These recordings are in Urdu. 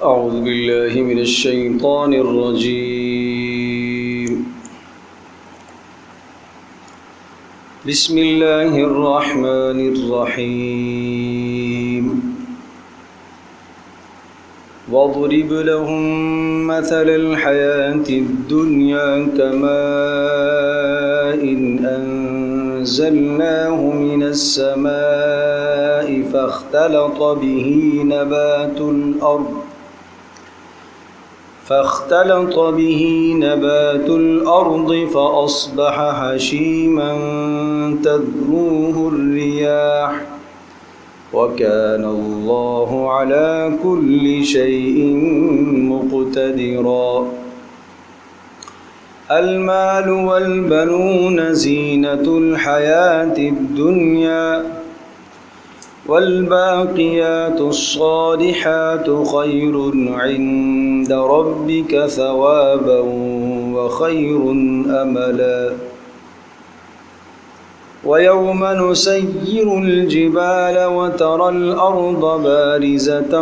أعوذ بالله من الشيطان الرجيم. بسم الله الرحمن الرحيم. واضرب لهم مثل الحياة الدنيا كماء أنزلناه من السماء فاختلط به نبات الأرض فأصبح هشيما تذروه الرياح وكان الله على كل شيء مقتدرا. المال والبنون زينة الحياة الدنيا والباقيات الصالحات خير عند ربك ثوابا وخير أملا. ويوم نسير الجبال وترى الأرض بارزة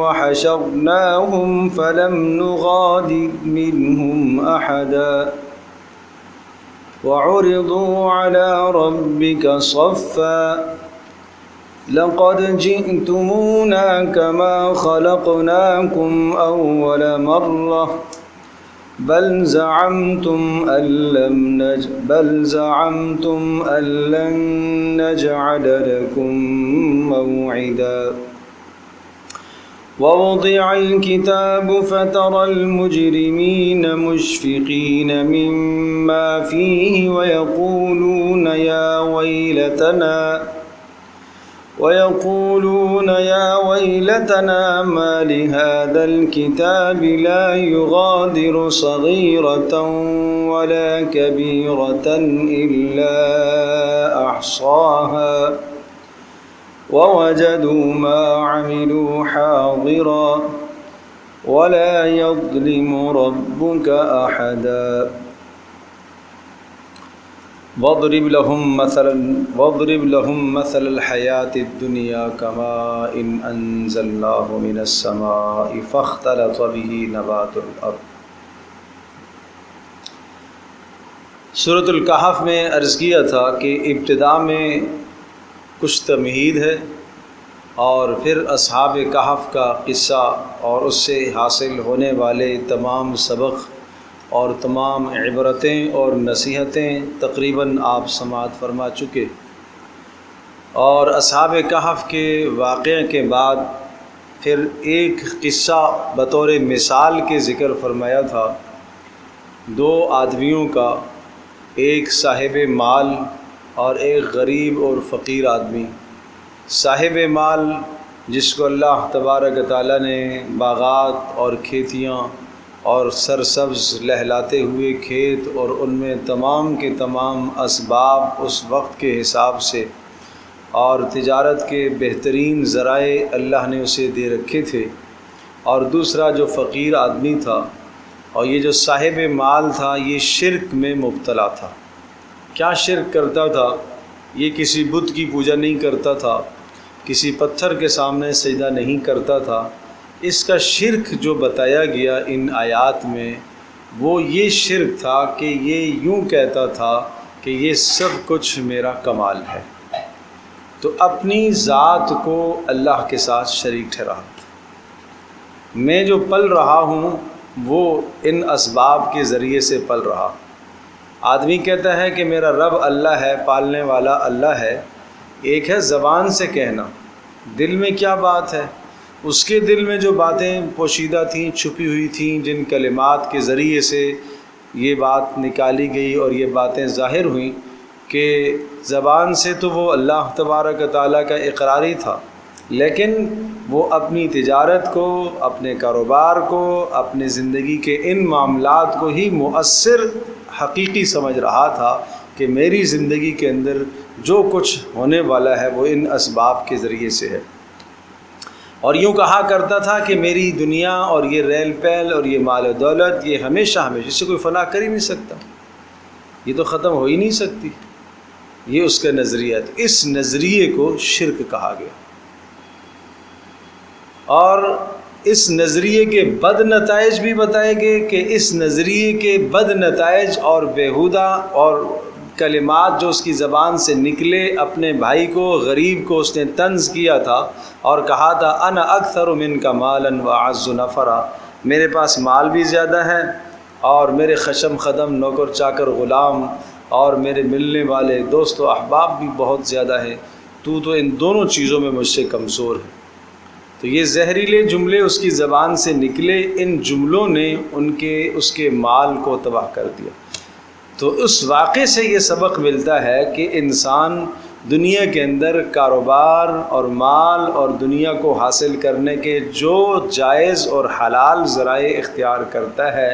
وحشرناهم فلم نغادر منهم أحدا وعرضوا على ربك صفا لقد جئتمونا كما خلقناكم أول مرة بل زعمتم أن لن نجعل لكم موعدا. ووضع الكتاب فترى المجرمين مشفقين مما فيه ويقولون يا ويلتنا ما لهذا الكتاب لا يغادر صغيرة ولا كبيرة إلا أحصاها ووجدوا ما عملوا حاضرا ولا يظلم ربك أحدا. واضرب لهم مثل الحياة الدنيا كماء أنزلناه من السماء فاختلط به نبات الأرض. سورۃ الکہف میں عرض کیا تھا کہ ابتدا میں کچھ تمہید ہے اور پھر اصحاب کہف کا قصہ اور اس سے حاصل ہونے والے تمام سبق اور تمام عبرتیں اور نصیحتیں تقریباً آپ سماعت فرما چکے. اور اصحاب کہف کے واقعے کے بعد پھر ایک قصہ بطور مثال کے ذکر فرمایا تھا، دو آدمیوں کا، ایک صاحب مال اور ایک غریب اور فقیر آدمی. صاحب مال جس کو اللہ تبارک تعالیٰ نے باغات اور کھیتیاں اور سرسبز لہلاتے ہوئے کھیت اور ان میں تمام کے تمام اسباب اس وقت کے حساب سے اور تجارت کے بہترین ذرائع اللہ نے اسے دے رکھے تھے. اور دوسرا جو فقیر آدمی تھا اور یہ جو صاحب مال تھا یہ شرک میں مبتلا تھا. کیا شرک کرتا تھا؟ یہ کسی بت کی پوجا نہیں کرتا تھا، کسی پتھر کے سامنے سجدہ نہیں کرتا تھا. اس کا شرک جو بتایا گیا ان آیات میں وہ یہ شرک تھا کہ یہ یوں کہتا تھا کہ یہ سب کچھ میرا کمال ہے، تو اپنی ذات کو اللہ کے ساتھ شریک ٹھہرا. میں جو پل رہا ہوں وہ ان اسباب کے ذریعے سے پل رہا. آدمی کہتا ہے کہ میرا رب اللہ ہے، پالنے والا اللہ ہے. ایک ہے زبان سے کہنا، دل میں کیا بات ہے، اس کے دل میں جو باتیں پوشیدہ تھیں، چھپی ہوئی تھیں، جن کلمات کے ذریعے سے یہ بات نکالی گئی اور یہ باتیں ظاہر ہوئیں کہ زبان سے تو وہ اللہ تبارک تعالیٰ کا اقراری تھا، لیکن وہ اپنی تجارت کو، اپنے کاروبار کو، اپنے زندگی کے ان معاملات کو ہی مؤثر حقیقی سمجھ رہا تھا کہ میری زندگی کے اندر جو کچھ ہونے والا ہے وہ ان اسباب کے ذریعے سے ہے. اور یوں کہا کرتا تھا کہ میری دنیا اور یہ ریل پیل اور یہ مال و دولت یہ ہمیشہ ہمیشہ، اس سے کوئی فنا کر ہی نہیں سکتا، یہ تو ختم ہو ہی نہیں سکتی. یہ اس کا نظریہ ہے. تو اس نظریے کو شرک کہا گیا. اور اس نظریے کے بد نتائج بھی بتائے گئے کہ اس نظریے کے بد نتائج اور بیہودہ اور کلمات جو اس کی زبان سے نکلے، اپنے بھائی کو، غریب کو اس نے طنز کیا تھا اور کہا تھا انا اکثر منک مالا واعز نفرا، میرے پاس مال بھی زیادہ ہے اور میرے خشم خدم نوکر چاکر غلام اور میرے ملنے والے دوست و احباب بھی بہت زیادہ ہے، تو ان دونوں چیزوں میں مجھ سے کمزور ہے۔ تو یہ زہریلے جملے اس کی زبان سے نکلے، ان جملوں نے اس کے مال کو تباہ کر دیا۔ تو اس واقعے سے یہ سبق ملتا ہے کہ انسان دنیا کے اندر کاروبار اور مال اور دنیا کو حاصل کرنے کے جو جائز اور حلال ذرائع اختیار کرتا ہے،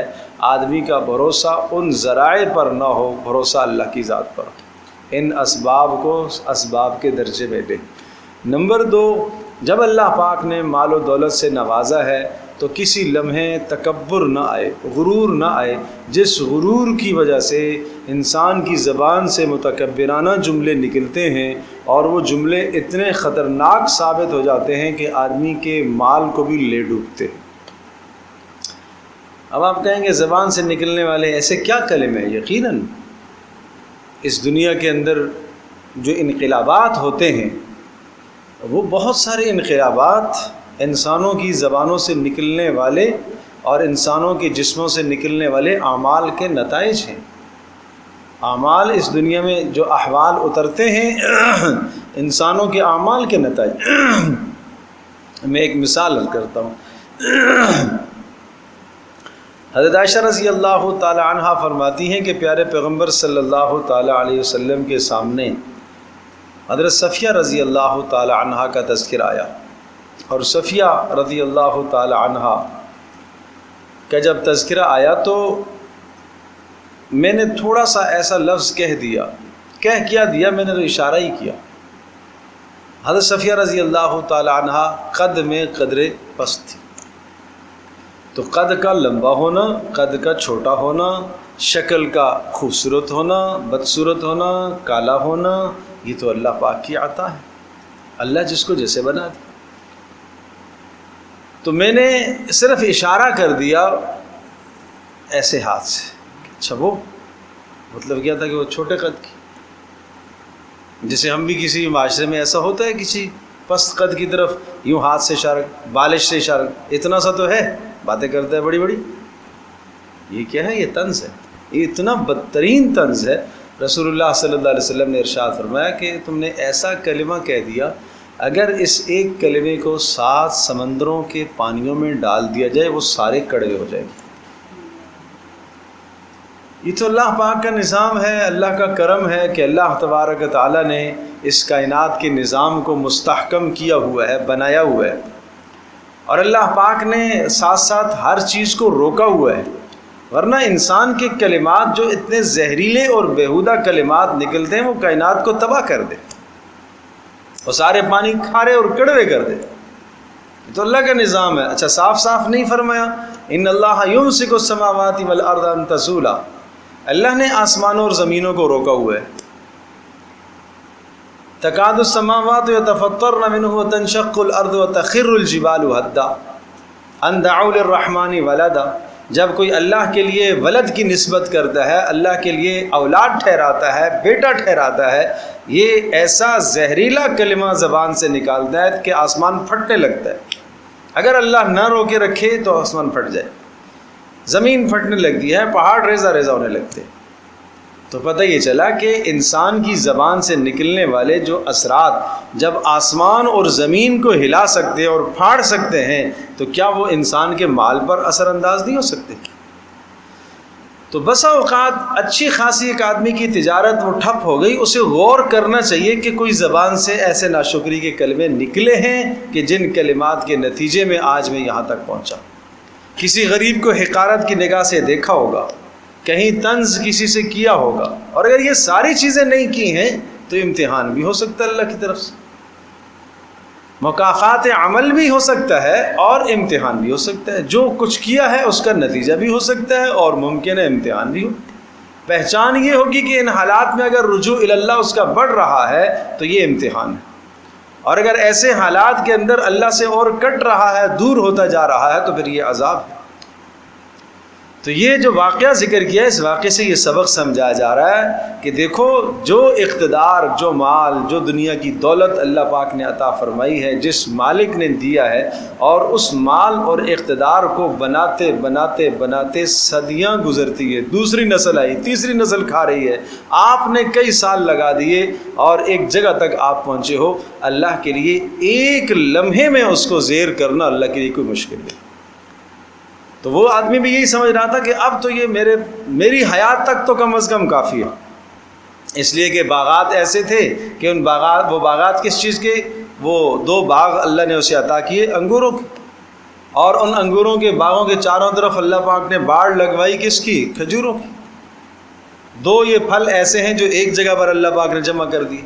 آدمی کا بھروسہ ان ذرائع پر نہ ہو، بھروسہ اللہ کی ذات پر، ان اسباب کو اسباب کے درجے میں دے۔ نمبر 2، جب اللہ پاک نے مال و دولت سے نوازا ہے تو کسی لمحے تکبر نہ آئے، غرور نہ آئے، جس غرور کی وجہ سے انسان کی زبان سے متکبرانہ جملے نکلتے ہیں اور وہ جملے اتنے خطرناک ثابت ہو جاتے ہیں کہ آدمی کے مال کو بھی لے ڈوبتے ہیں۔ اب آپ کہیں گے زبان سے نکلنے والے ایسے کیا کلمے ہیں؟ یقیناً اس دنیا کے اندر جو انقلابات ہوتے ہیں وہ بہت سارے انقلابات انسانوں کی زبانوں سے نکلنے والے اور انسانوں کے جسموں سے نکلنے والے اعمال کے نتائج ہیں۔ اعمال اس دنیا میں جو احوال اترتے ہیں انسانوں کے اعمال کے نتائج۔ میں ایک مثال حل کرتا ہوں۔ حضرت عائشہ رضی اللہ تعالی عنہا فرماتی ہیں کہ پیارے پیغمبر صلی اللہ تعالی علیہ وسلم کے سامنے حضرت صفیہ رضی اللہ تعالی عنہا کا تذکر آیا، اور صفیہ رضی اللہ تعالی عنہا کا جب تذکرہ آیا تو میں نے تھوڑا سا ایسا لفظ کہہ دیا، کیا دیا، میں نے تو اشارہ ہی کیا۔ حضرت صفیہ رضی اللہ تعالی عنہا قد میں قدر پست تھی، تو قد کا لمبا ہونا، قد کا چھوٹا ہونا، شکل کا خوبصورت ہونا، بدصورت ہونا، کالا ہونا، یہ تو اللہ پاک کی عطا ہے، اللہ جس کو جیسے بنا دے۔ تو میں نے صرف اشارہ کر دیا ایسے ہاتھ سے، اچھا وہ مطلب کیا تھا کہ وہ چھوٹے قد کی، جیسے ہم بھی کسی معاشرے میں ایسا ہوتا ہے کسی پست قد کی طرف یوں ہاتھ سے اشارہ، بالش سے اشارہ، اتنا سا تو ہے، باتیں کرتا ہے بڑی بڑی، یہ کیا ہے؟ یہ طنز ہے، یہ اتنا بدترین طنز ہے۔ رسول اللہ صلی اللہ علیہ وسلم نے ارشاد فرمایا کہ تم نے ایسا کلمہ کہہ دیا، اگر اس ایک کلمے کو 7 سمندروں کے پانیوں میں ڈال دیا جائے وہ سارے کڑوے ہو جائیں گے۔ یہ تو اللہ پاک کا نظام ہے، اللہ کا کرم ہے کہ اللہ تبارک و تعالیٰ نے اس کائنات کے نظام کو مستحکم کیا ہوا ہے، بنایا ہوا ہے، اور اللہ پاک نے ساتھ ساتھ ہر چیز کو روکا ہوا ہے، ورنہ انسان کے کلمات جو اتنے زہریلے اور بیہودہ کلمات نکلتے ہیں وہ کائنات کو تباہ کر دے، وہ سارے پانی کھارے اور کڑوے کر دے۔ یہ تو اللہ کا نظام ہے۔ اچھا صاف نہیں فرمایا ان اللہ یمسک السماوات والارض ان تزولا، اللہ نے آسمانوں اور زمینوں کو روکا ہوا ہے۔ تکاد السماوات یتفطرن منہ وتنشق الارض وتخر الجبال هدا ان دعوا للرحمن ولدا، جب کوئی اللہ کے لیے ولد کی نسبت کرتا ہے، اللہ کے لیے اولاد ٹھہراتا ہے، بیٹا ٹھہراتا ہے، یہ ایسا زہریلا کلمہ زبان سے نکالتا ہے کہ آسمان پھٹنے لگتا ہے۔ اگر اللہ نہ روکے رکھے تو آسمان پھٹ جائے، زمین پھٹنے لگتی ہے، پہاڑ ریزہ ریزہ ہونے لگتے ہیں۔ تو پتہ یہ چلا کہ انسان کی زبان سے نکلنے والے جو اثرات جب آسمان اور زمین کو ہلا سکتے اور پھاڑ سکتے ہیں تو کیا وہ انسان کے مال پر اثر انداز نہیں ہو سکتے؟ تو بسا اوقات اچھی خاصی ایک آدمی کی تجارت وہ ٹھپ ہو گئی، اسے غور کرنا چاہیے کہ کوئی زبان سے ایسے ناشکری کے کلمے نکلے ہیں کہ جن کلمات کے نتیجے میں آج میں یہاں تک پہنچا۔ کسی غریب کو حقارت کی نگاہ سے دیکھا ہوگا، کہیں طنز کسی سے کیا ہوگا، اور اگر یہ ساری چیزیں نہیں کی ہیں تو امتحان بھی ہو سکتا ہے اللہ کی طرف سے، مکافات عمل بھی ہو سکتا ہے اور امتحان بھی ہو سکتا ہے، جو کچھ کیا ہے اس کا نتیجہ بھی ہو سکتا ہے اور ممکن ہے امتحان بھی ہو۔ پہچان یہ ہوگی کہ ان حالات میں اگر رجوع الی اللہ اس کا بڑھ رہا ہے تو یہ امتحان ہے، اور اگر ایسے حالات کے اندر اللہ سے اور کٹ رہا ہے، دور ہوتا جا رہا ہے، تو پھر یہ عذاب ہے۔ تو یہ جو واقعہ ذکر کیا ہے، اس واقعے سے یہ سبق سمجھایا جا رہا ہے کہ دیکھو، جو اقتدار، جو مال، جو دنیا کی دولت اللہ پاک نے عطا فرمائی ہے، جس مالک نے دیا ہے، اور اس مال اور اقتدار کو بناتے بناتے بناتے صدیاں گزرتی ہے، دوسری نسل آئی، تیسری نسل کھا رہی ہے، آپ نے کئی سال لگا دیے اور ایک جگہ تک آپ پہنچے ہو۔ اللہ کے لیے ایک لمحے میں اس کو زیر کرنا اللہ کے لیے کوئی مشکل نہیں۔ تو وہ آدمی بھی یہی سمجھ رہا تھا کہ اب تو یہ میری حیات تک تو کم از کم کافی ہے، اس لیے کہ باغات ایسے تھے کہ وہ باغات کس چیز کے؟ وہ 2 باغ اللہ نے اسے عطا کیے انگوروں کے، اور ان انگوروں کے باغوں کے چاروں طرف اللہ پاک نے باڑ لگوائی کس کی؟ کھجوروں کی۔ 2 یہ پھل ایسے ہیں جو ایک جگہ پر اللہ پاک نے جمع کر دی۔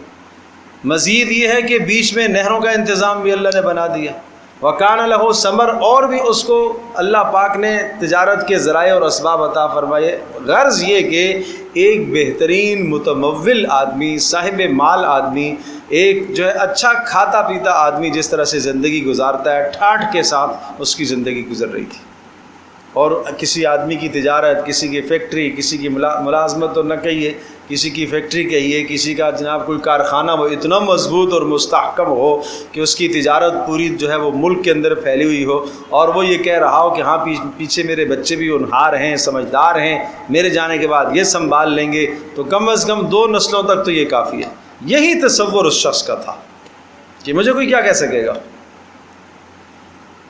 مزید یہ ہے کہ بیچ میں نہروں کا انتظام بھی اللہ نے بنا دیا۔ وَكَانَ لَهُ ثَمَرٌ، اور بھی اس کو اللہ پاک نے تجارت کے ذرائع اور اسباب عطا فرمائے۔ غرض یہ کہ ایک بہترین متمول آدمی، صاحب مال آدمی، ایک جو ہے اچھا کھاتا پیتا آدمی جس طرح سے زندگی گزارتا ہے، ٹھاٹھ کے ساتھ اس کی زندگی گزر رہی تھی۔ اور کسی آدمی کی تجارت، کسی کی فیکٹری، کسی کی ملازمت تو نہ کہیے، کسی کی فیکٹری کہیے، کسی کا جناب کوئی کارخانہ وہ اتنا مضبوط اور مستحکم ہو کہ اس کی تجارت پوری جو ہے وہ ملک کے اندر پھیلی ہوئی ہو، اور وہ یہ کہہ رہا ہو کہ ہاں پیچھے میرے بچے بھی ہونہار ہیں، سمجھدار ہیں، میرے جانے کے بعد یہ سنبھال لیں گے، تو کم از کم 2 نسلوں تک تو یہ کافی ہے۔ یہی تصور اس شخص کا تھا کہ مجھے کوئی کیا کہہ سکے گا۔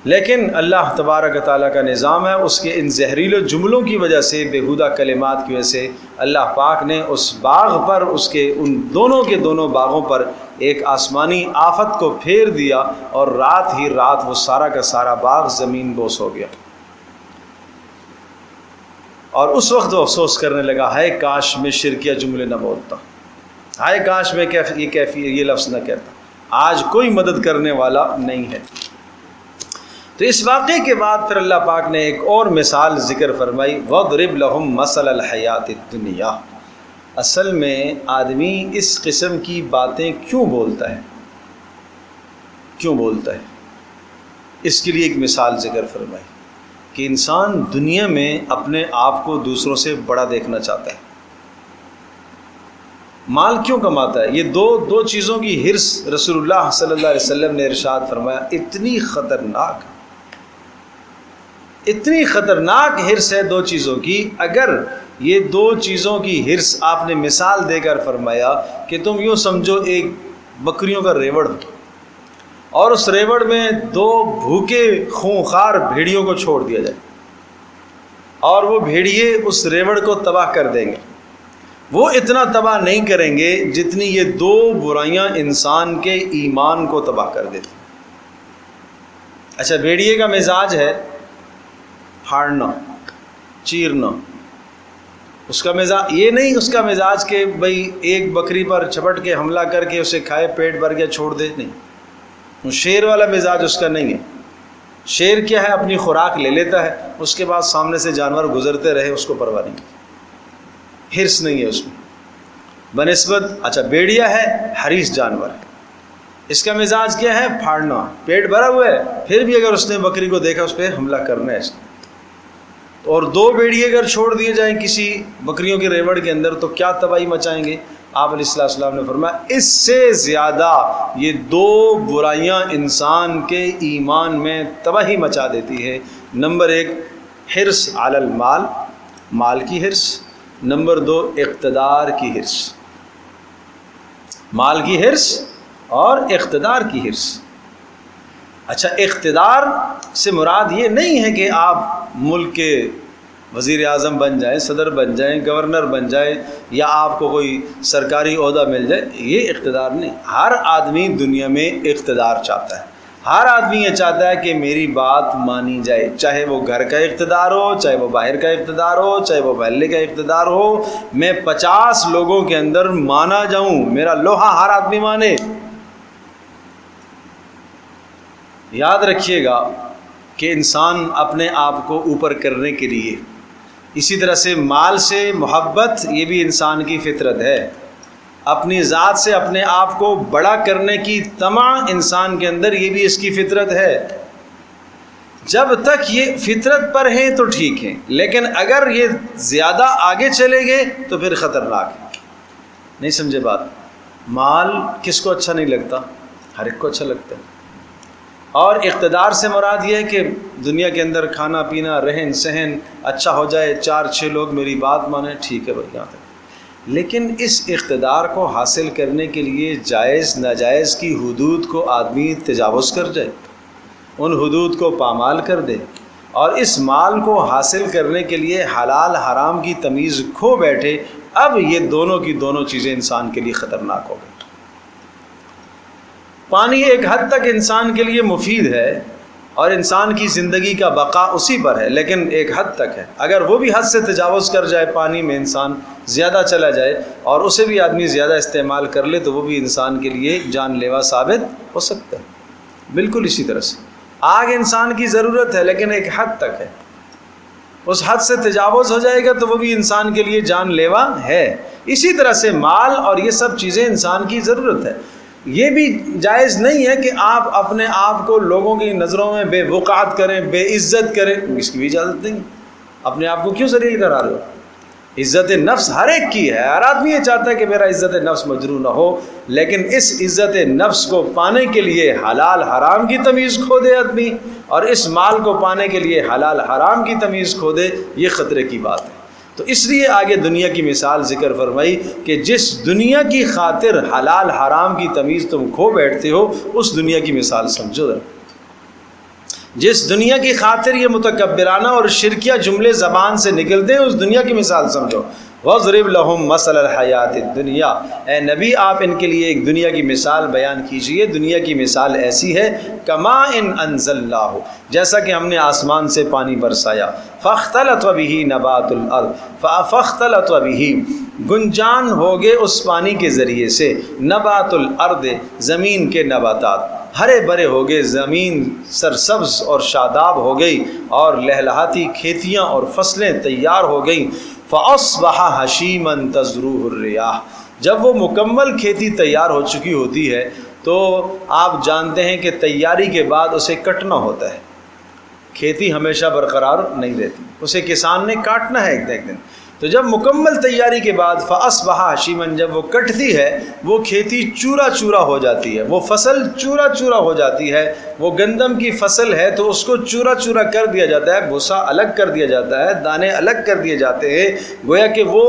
لیکن اللہ تبارک و تعالیٰ کا نظام ہے، اس کے ان زہریلے جملوں کی وجہ سے، بیہودہ کلمات کی وجہ سے، اللہ پاک نے اس باغ پر، اس کے ان دونوں کے دونوں باغوں پر ایک آسمانی آفت کو پھیر دیا، اور رات ہی رات وہ سارا کا سارا باغ زمین بوس ہو گیا۔ اور اس وقت وہ افسوس کرنے لگا، ہائے کاش میں شرکیہ جملے نہ بولتا، ہائے کاش میں یہ لفظ نہ کہتا، آج کوئی مدد کرنے والا نہیں ہے۔ تو اس واقعے کے بعد پھر اللہ پاک نے ایک اور مثال ذکر فرمائی، وَاضْرِبْ لَهُمْ مَثَلَ الْحَيَاةِ الدُّنْيَا۔ اصل میں آدمی اس قسم کی باتیں کیوں بولتا ہے؟ کیوں بولتا ہے؟ اس کے لیے ایک مثال ذکر فرمائی کہ انسان دنیا میں اپنے آپ کو دوسروں سے بڑا دیکھنا چاہتا ہے۔ مال کیوں کماتا ہے؟ یہ دو چیزوں کی حرص رسول اللہ صلی اللہ علیہ وسلم نے ارشاد فرمایا، اتنی خطرناک حرص ہے 2 چیزوں کی۔ اگر یہ 2 چیزوں کی حرص آپ نے مثال دے کر فرمایا کہ تم یوں سمجھو ایک بکریوں کا ریوڑ، اور اس ریوڑ میں 2 بھوکے خونخوار بھیڑیوں کو چھوڑ دیا جائے، اور وہ بھیڑیے اس ریوڑ کو تباہ کر دیں گے۔ وہ اتنا تباہ نہیں کریں گے جتنی یہ 2 برائیاں انسان کے ایمان کو تباہ کر دیتی۔ اچھا، بھیڑیے کا مزاج ہے پھاڑنا، چیرنا، اس کا مزاج یہ نہیں، اس کا مزاج کہ بھئی ایک بکری پر جھپٹ کے حملہ کر کے اسے کھائے، پیٹ بھر گیا چھوڑ دے، نہیں، وہ شیر والا مزاج اس کا نہیں ہے۔ شیر کیا ہے؟ اپنی خوراک لے لیتا ہے، اس کے بعد سامنے سے جانور گزرتے رہے اس کو پرواہ نہیں، حرص نہیں ہے اس میں بنسبت۔ اچھا، بیڑیا ہے حریص جانور ہے، اس کا مزاج کیا ہے؟ پھاڑنا، پیٹ بھرا ہوا ہے پھر بھی اگر اس نے بکری کو دیکھا اس پہ حملہ کرنا ہے اس نے۔ اور 2 بیڑیے اگر چھوڑ دیے جائیں کسی بکریوں کے ریوڑ کے اندر تو کیا تباہی مچائیں گے؟ آپ علیہ السلام نے فرمایا اس سے زیادہ یہ 2 برائیاں انسان کے ایمان میں تباہی مچا دیتی ہے۔ نمبر 1 حرص علی المال، مال کی حرص۔ نمبر 2 اقتدار کی حرص، مال کی حرص اور اقتدار کی حرص۔ اچھا، اقتدار سے مراد یہ نہیں ہے کہ آپ ملک کے وزیر اعظم بن جائیں، صدر بن جائیں، گورنر بن جائیں، یا آپ کو کوئی سرکاری عہدہ مل جائے، یہ اقتدار نہیں۔ ہر آدمی دنیا میں اقتدار چاہتا ہے، ہر آدمی یہ چاہتا ہے کہ میری بات مانی جائے، چاہے وہ گھر کا اقتدار ہو، چاہے وہ باہر کا اقتدار ہو، چاہے وہ محلے کا اقتدار ہو، میں 50 لوگوں کے اندر مانا جاؤں، میرا لوہا ہر آدمی مانے۔ یاد رکھیے گا کہ انسان اپنے آپ کو اوپر کرنے کے لیے، اسی طرح سے مال سے محبت یہ بھی انسان کی فطرت ہے۔ اپنی ذات سے اپنے آپ کو بڑا کرنے کی طمع انسان کے اندر، یہ بھی اس کی فطرت ہے۔ جب تک یہ فطرت پر ہیں تو ٹھیک ہیں، لیکن اگر یہ زیادہ آگے چلے گئے تو پھر خطرناک ہے۔ نہیں سمجھے بات؟ مال کس کو اچھا نہیں لگتا؟ ہر ایک کو اچھا لگتا ہے۔ اور اقتدار سے مراد یہ ہے کہ دنیا کے اندر کھانا پینا، رہن سہن اچھا ہو جائے، 4-6 لوگ میری بات مانیں، ٹھیک ہے بھائی یہاں تک۔ لیکن اس اقتدار کو حاصل کرنے کے لیے جائز ناجائز کی حدود کو آدمی تجاوز کر جائے، ان حدود کو پامال کر دے، اور اس مال کو حاصل کرنے کے لیے حلال حرام کی تمیز کھو بیٹھے، اب یہ دونوں کی دونوں چیزیں انسان کے لیے خطرناک ہو گئی۔ پانی ایک حد تک انسان کے لیے مفید ہے اور انسان کی زندگی کا بقا اسی پر ہے، لیکن ایک حد تک ہے۔ اگر وہ بھی حد سے تجاوز کر جائے، پانی میں انسان زیادہ چلا جائے اور اسے بھی آدمی زیادہ استعمال کر لے، تو وہ بھی انسان کے لیے جان لیوا ثابت ہو سکتا ہے۔ بالکل اسی طرح سے آگ انسان کی ضرورت ہے، لیکن ایک حد تک ہے۔ اس حد سے تجاوز ہو جائے گا تو وہ بھی انسان کے لیے جان لیوا ہے۔ اسی طرح سے مال اور یہ سب چیزیں انسان کی ضرورت ہے۔ یہ بھی جائز نہیں ہے کہ آپ اپنے آپ کو لوگوں کی نظروں میں بے وقعت کریں، بے عزت کریں، اس کی بھی اجازت نہیں۔ اپنے آپ کو کیوں ذلیل کرا رہے ہو؟ عزت نفس ہر ایک کی ہے، ہر آدمی یہ چاہتا ہے کہ میرا عزت نفس مجروح نہ ہو، لیکن اس عزت نفس کو پانے کے لیے حلال حرام کی تمیز کھو دے آدمی، اور اس مال کو پانے کے لیے حلال حرام کی تمیز کھو دے، یہ خطرے کی بات ہے۔ تو اس لیے آگے دنیا کی مثال ذکر فرمائی کہ جس دنیا کی خاطر حلال حرام کی تمیز تم کھو بیٹھتے ہو، اس دنیا کی مثال سمجھو ذرا۔ جس دنیا کی خاطر یہ متکبرانہ اور شرکیہ جملے زبان سے نکلتے ہیں، اس دنیا کی مثال سمجھو۔ وَاضْرِبْ لَهُمْ مَثَلَ الْحَيَاةِ الدُّنْيَا، اے نبی آپ ان کے لیے ایک دنیا کی مثال بیان کیجئے۔ دنیا کی مثال ایسی ہے كَمَاءٍ أَنزَلْنَاهُ، جیسا کہ ہم نے آسمان سے پانی برسایا، فَاخْتَلَطَ بِهِ نَبَاتُ الْأَرْضِ، فَاخْتَلَطَ بِهِ گنجان ہو گئے اس پانی کے ذریعے سے، نبات الارض زمین کے نباتات، ہرے بھرے ہو گئے، زمین سرسبز اور شاداب ہو گئی، اور لہلہاتی کھیتیاں اور فصلیں تیار ہو گئیں۔ فَأَصْبَحَ هَشِيمًا تَذْرُوهُ الرِّيَاحُ، جب وہ مکمل کھیتی تیار ہو چکی ہوتی ہے تو آپ جانتے ہیں کہ تیاری کے بعد اسے کٹنا ہوتا ہے۔ کھیتی ہمیشہ برقرار نہیں رہتی، اسے کسان نے کاٹنا ہے ایک دن۔ تو جب مکمل تیاری کے بعد فَأَصْبَحَ هَشِيمًا، جب وہ کٹتی ہے، وہ کھیتی چورا چورا ہو جاتی ہے، وہ فصل چورا چورا ہو جاتی ہے۔ وہ گندم کی فصل ہے تو اس کو چورا چورا کر دیا جاتا ہے، بھوسا الگ کر دیا جاتا ہے، دانے الگ کر دیے جاتے ہیں، گویا کہ وہ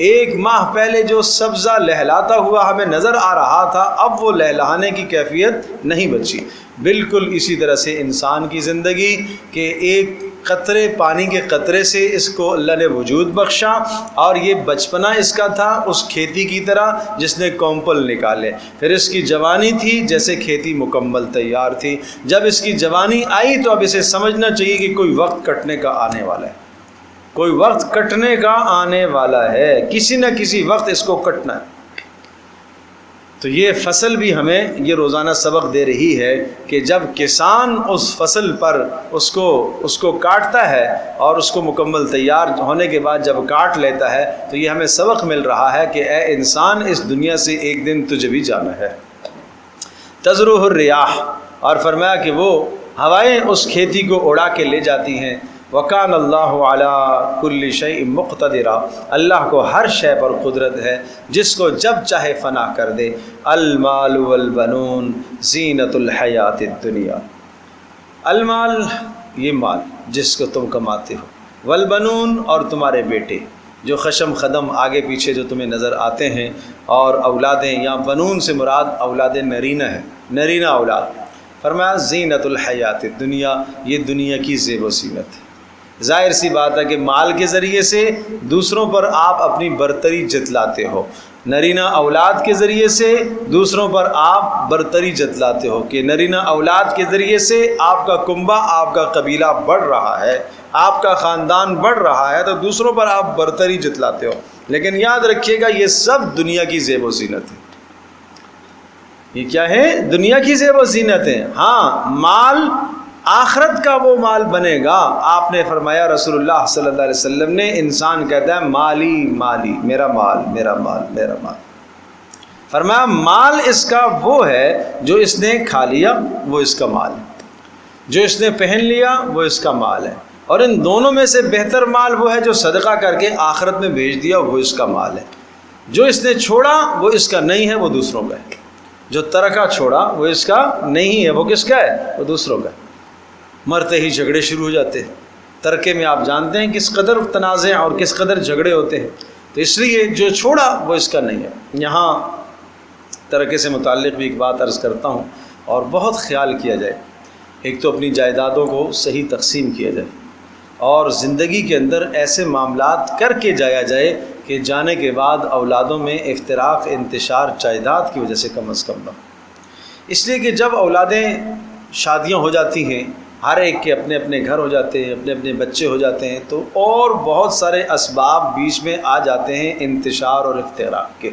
1 ماہ پہلے جو سبزہ لہلاتا ہوا ہمیں نظر آ رہا تھا، اب وہ لہلانے کی کیفیت نہیں بچی۔ بالکل اسی طرح سے انسان کی زندگی کہ ایک قطرے پانی کے قطرے سے اس کو اللہ نے وجود بخشا، اور یہ بچپنا اس کا تھا اس کھیتی کی طرح جس نے کومپل نکالے، پھر اس کی جوانی تھی جیسے کھیتی مکمل تیار تھی۔ جب اس کی جوانی آئی تو اب اسے سمجھنا چاہیے کہ کوئی وقت کٹنے کا آنے والا ہے، کوئی وقت کٹنے کا آنے والا ہے، کسی نہ کسی وقت اس کو کٹنا ہے۔ تو یہ فصل بھی ہمیں یہ روزانہ سبق دے رہی ہے کہ جب کسان اس فصل پر اس کو کاٹتا ہے اور اس کو مکمل تیار ہونے کے بعد جب کاٹ لیتا ہے، تو یہ ہمیں سبق مل رہا ہے کہ اے انسان، اس دنیا سے ایک دن تجھے بھی جانا ہے۔ تزروح الریاح، اور فرمایا کہ وہ ہوائیں اس کھیتی کو اڑا کے لے جاتی ہیں۔ وَكَانَ اللَّهُ عَلَىٰ كُلِّ شَيْءٍ مُقْتَدِرًا، اللہ کو ہر شے پر قدرت ہے، جس کو جب چاہے فنا کر دے۔ المال والبنون زینت الحیات الدنیا، المال یہ مال جس کو تم کماتے ہو، والبنون اور تمہارے بیٹے جو خشم خدم آگے پیچھے جو تمہیں نظر آتے ہیں، اور اولادیں، یا بنون سے مراد اولاد نرینہ ہے، نرینہ اولاد۔ فرمایا زینت الحیات الدنیا، یہ دنیا کی زیب و زینت ہے۔ ظاہر سی بات ہے کہ مال کے ذریعے سے دوسروں پر آپ اپنی برتری جتلاتے ہو، نرینہ اولاد کے ذریعے سے دوسروں پر آپ برتری جتلاتے ہو، کہ نرینہ اولاد کے ذریعے سے آپ کا کنبہ، آپ کا قبیلہ بڑھ رہا ہے، آپ کا خاندان بڑھ رہا ہے، تو دوسروں پر آپ برتری جتلاتے ہو۔ لیکن یاد رکھیے گا یہ سب دنیا کی زیب و زینت ہے۔ یہ کیا ہے؟ دنیا کی زیب و زینت ہے۔ ہاں، مال آخرت کا وہ مال بنے گا۔ آپ نے فرمایا، رسول اللہ صلی اللہ علیہ وسلم نے، انسان کہتا ہے مالی مالی، میرا مال میرا مال میرا مال، فرمایا مال اس کا وہ ہے جو اس نے کھا لیا وہ اس کا مال ہے، جو اس نے پہن لیا وہ اس کا مال ہے، اور ان دونوں میں سے بہتر مال وہ ہے جو صدقہ کر کے آخرت میں بھیج دیا وہ اس کا مال ہے، جو اس نے چھوڑا وہ اس کا نہیں ہے وہ دوسروں کا ہے، جو ترکہ چھوڑا وہ اس کا نہیں ہے وہ کس کا ہے وہ دوسروں کا ہے۔ مرتے ہی جھگڑے شروع ہو جاتے ہیں، ترکے میں آپ جانتے ہیں کس قدر تنازع اور کس قدر جھگڑے ہوتے ہیں، تو اس لیے جو چھوڑا وہ اس کا نہیں ہے۔ یہاں ترکے سے متعلق بھی ایک بات عرض کرتا ہوں اور بہت خیال کیا جائے۔ ایک تو اپنی جائیدادوں کو صحیح تقسیم کیا جائے، اور زندگی کے اندر ایسے معاملات کر کے جایا جائے کہ جانے کے بعد اولادوں میں افتراق انتشار جائیداد کی وجہ سے کم از کم نہ ہو۔ اس لیے کہ جب اولادیں شادیاں ہو جاتی ہیں، ہر ایک کے اپنے اپنے گھر ہو جاتے ہیں، اپنے اپنے بچے ہو جاتے ہیں، تو اور بہت سارے اسباب بیچ میں آ جاتے ہیں انتشار اور افتراق کے۔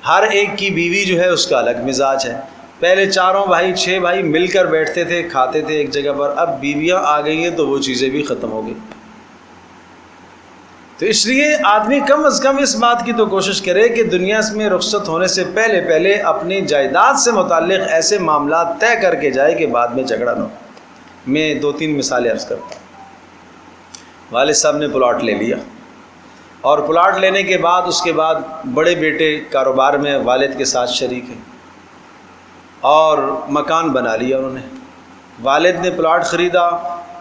ہر ایک کی بیوی جو ہے اس کا الگ مزاج ہے۔ پہلے 4 بھائی 6 بھائی مل کر بیٹھتے تھے، کھاتے تھے ایک جگہ پر، اب بیویاں آ گئی ہیں تو وہ چیزیں بھی ختم ہو گئی۔ تو اس لیے آدمی کم از کم اس بات کی تو کوشش کرے کہ دنیا میں رخصت ہونے سے پہلے اپنی جائیداد سے متعلق ایسے معاملات طے کر کے جائے کہ بعد میں جھگڑا نہ ہو۔ میں 2-3 مثالیں عرض کرتا ہوں۔ والد صاحب نے پلاٹ لے لیا، اور پلاٹ لینے کے بعد اس کے بعد بڑے بیٹے کاروبار میں والد کے ساتھ شریک ہیں اور مکان بنا لیا انہوں نے۔ والد نے پلاٹ خریدا،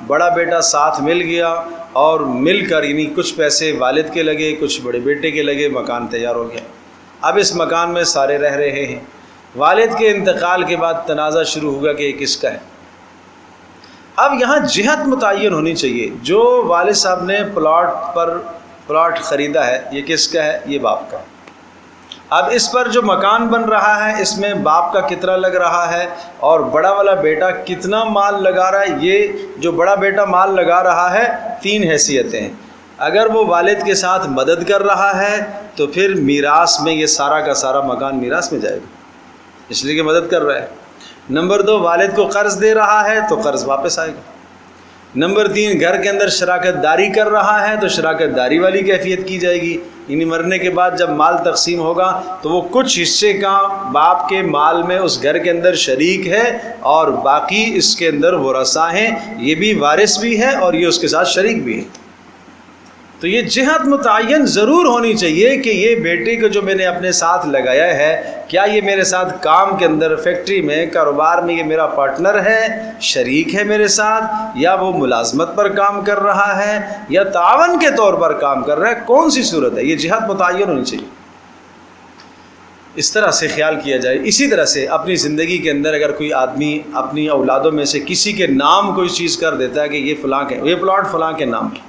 بڑا بیٹا ساتھ مل گیا، اور مل کر یعنی کچھ پیسے والد کے لگے کچھ بڑے بیٹے کے لگے، مکان تیار ہو گیا۔ اب اس مکان میں سارے رہ رہے ہیں۔ والد کے انتقال کے بعد تنازع شروع ہوگا کہ یہ کس کا ہے۔ اب یہاں جہت متعین ہونی چاہیے، جو والد صاحب نے پلاٹ خریدا ہے یہ کس کا ہے؟ یہ باپ کا۔ اب اس پر جو مکان بن رہا ہے اس میں باپ کا کتنا لگ رہا ہے اور بڑا والا بیٹا کتنا مال لگا رہا ہے۔ یہ جو بڑا بیٹا مال لگا رہا ہے 3 حیثیتیں ہیں۔ اگر وہ والد کے ساتھ مدد کر رہا ہے تو پھر میراث میں یہ سارا کا سارا مکان میراث میں جائے گا، اس لیے کہ مدد کر رہا ہے۔ نمبر 2، والد کو قرض دے رہا ہے تو قرض واپس آئے گا۔ نمبر 3، گھر کے اندر شراکت داری کر رہا ہے تو شراکت داری والی کیفیت کی جائے گی، یعنی مرنے کے بعد جب مال تقسیم ہوگا تو وہ کچھ حصے کا باپ کے مال میں اس گھر کے اندر شریک ہے، اور باقی اس کے اندر ورثاء ہیں، یہ بھی وارث بھی ہے اور یہ اس کے ساتھ شریک بھی ہے۔ تو یہ جہت متعین ضرور ہونی چاہیے کہ یہ بیٹے کو جو میں نے اپنے ساتھ لگایا ہے، کیا یہ میرے ساتھ کام کے اندر فیکٹری میں کاروبار میں یہ میرا پارٹنر ہے، شریک ہے میرے ساتھ، یا وہ ملازمت پر کام کر رہا ہے یا تعاون کے طور پر کام کر رہا ہے، کون سی صورت ہے؟ یہ جہت متعین ہونی چاہیے۔ اس طرح سے خیال کیا جائے۔ اسی طرح سے اپنی زندگی کے اندر اگر کوئی آدمی اپنی اولادوں میں سے کسی کے نام کوئی چیز کر دیتا ہے کہ یہ فلاں کے، یہ پلاٹ فلاں کے نام ہے،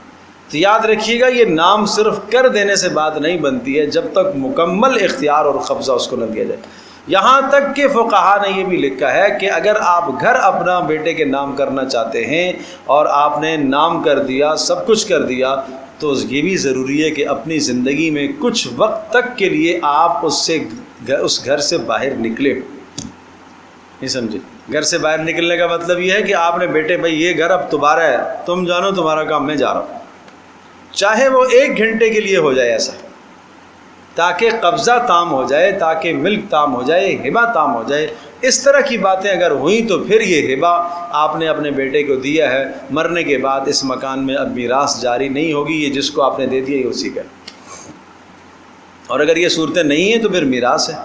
تو یاد رکھیے گا یہ نام صرف کر دینے سے بات نہیں بنتی ہے جب تک مکمل اختیار اور قبضہ اس کو نہ دیا جائے۔ یہاں تک کہ فقہا نے یہ بھی لکھا ہے کہ اگر آپ گھر اپنا بیٹے کے نام کرنا چاہتے ہیں اور آپ نے نام کر دیا، سب کچھ کر دیا، تو یہ بھی ضروری ہے کہ اپنی زندگی میں کچھ وقت تک کے لیے آپ اس گھر سے باہر نکلیں۔ نہیں سمجھے؟ گھر سے باہر نکلنے کا مطلب یہ ہے کہ آپ نے بیٹے بھائی یہ گھر اب تمہارا ہے، تم جانو تمہارا کام، میں جا رہا ہوں، چاہے وہ 1 گھنٹے کے لیے ہو جائے ایسا، تاکہ قبضہ تام ہو جائے، تاکہ ملک تام ہو جائے، ہبہ تام ہو جائے۔ اس طرح کی باتیں اگر ہوئیں تو پھر یہ ہبہ آپ نے اپنے بیٹے کو دیا ہے، مرنے کے بعد اس مکان میں اب میراث جاری نہیں ہوگی، یہ جس کو آپ نے دے دیا یہ اسی کا۔ اور اگر یہ صورتیں نہیں ہیں تو پھر میراث ہے،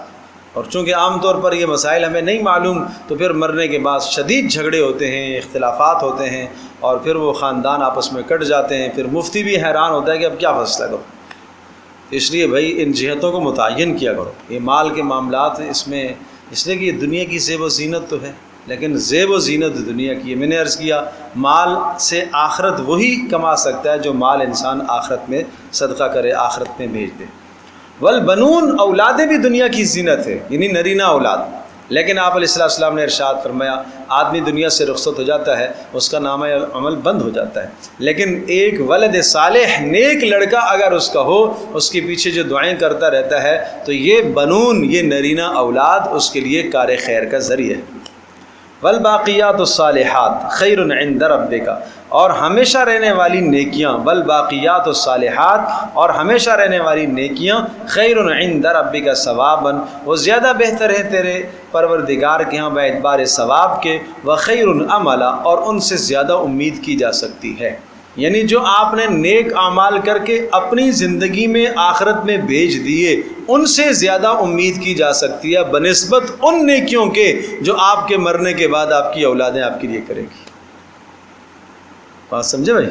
اور چونکہ عام طور پر یہ مسائل ہمیں نہیں معلوم تو پھر مرنے کے بعد شدید جھگڑے ہوتے ہیں، اختلافات ہوتے ہیں، اور پھر وہ خاندان آپس میں کٹ جاتے ہیں، پھر مفتی بھی حیران ہوتا ہے کہ اب کیا فیصلہ کرو۔ اس لیے بھائی ان جہتوں کو متعین کیا کرو۔ یہ مال کے معاملات اس میں، اس لیے کہ یہ دنیا کی زیب و زینت تو ہے، لیکن زیب و زینت دنیا کی ہے۔ میں نے عرض کیا مال سے آخرت وہی کما سکتا ہے جو مال انسان آخرت میں صدقہ کرے، آخرت میں بھیج دے۔ والبنون، اولادیں بھی دنیا کی زینت ہے، یعنی نرینہ اولاد، لیکن آپ علیہ السلام نے ارشاد فرمایا آدمی دنیا سے رخصت ہو جاتا ہے، اس کا نامہ عمل بند ہو جاتا ہے، لیکن ایک ولد صالح نیک لڑکا اگر اس کا ہو، اس کے پیچھے جو دعائیں کرتا رہتا ہے، تو یہ بنون، یہ نرینہ اولاد اس کے لیے کار خیر کا ذریعہ ہے۔ والباقیات الصالحات خیر عند ربک، اور ہمیشہ رہنے والی نیکیاں، والباقیات الصالحات، اور ہمیشہ رہنے والی نیکیاں، خیر عند ربک ثوابا، وہ زیادہ بہتر ہے تیرے پروردگار کے ہاں باعتبار ثواب کے، وخیر عملا، اور ان سے زیادہ امید کی جا سکتی ہے۔ یعنی جو آپ نے نیک اعمال کر کے اپنی زندگی میں آخرت میں بھیج دیے، ان سے زیادہ امید کی جا سکتی ہے بنسبت ان نیکیوں کے جو آپ کے مرنے کے بعد آپ کی اولادیں آپ کے لیے کریں گی۔ بات سمجھے بھائی؟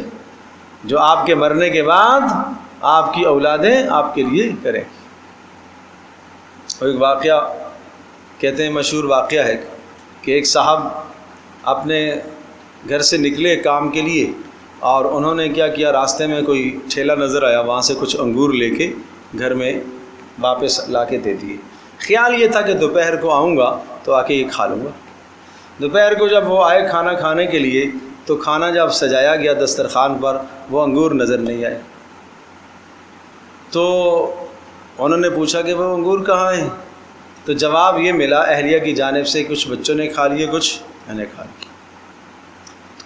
جو آپ کے مرنے کے بعد آپ کی اولادیں آپ کے لیے کریں گی۔ اور ایک واقعہ کہتے ہیں، مشہور واقعہ ہے کہ ایک صاحب اپنے گھر سے نکلے کام کے لیے، اور انہوں نے کیا کیا، راستے میں کوئی ٹھیلا نظر آیا، وہاں سے کچھ انگور لے کے گھر میں واپس لا کے دے دیے۔ خیال یہ تھا کہ دوپہر کو آؤں گا تو آ کے یہ کھا لوں گا۔ دوپہر کو جب وہ آئے کھانا کھانے کے لیے، تو کھانا جب سجایا گیا دسترخوان پر، وہ انگور نظر نہیں آئے۔ تو انہوں نے پوچھا کہ وہ انگور کہاں ہیں؟ تو جواب یہ ملا اہلیہ کی جانب سے، کچھ بچوں نے کھا لیے، کچھ میں نے کھا لیے۔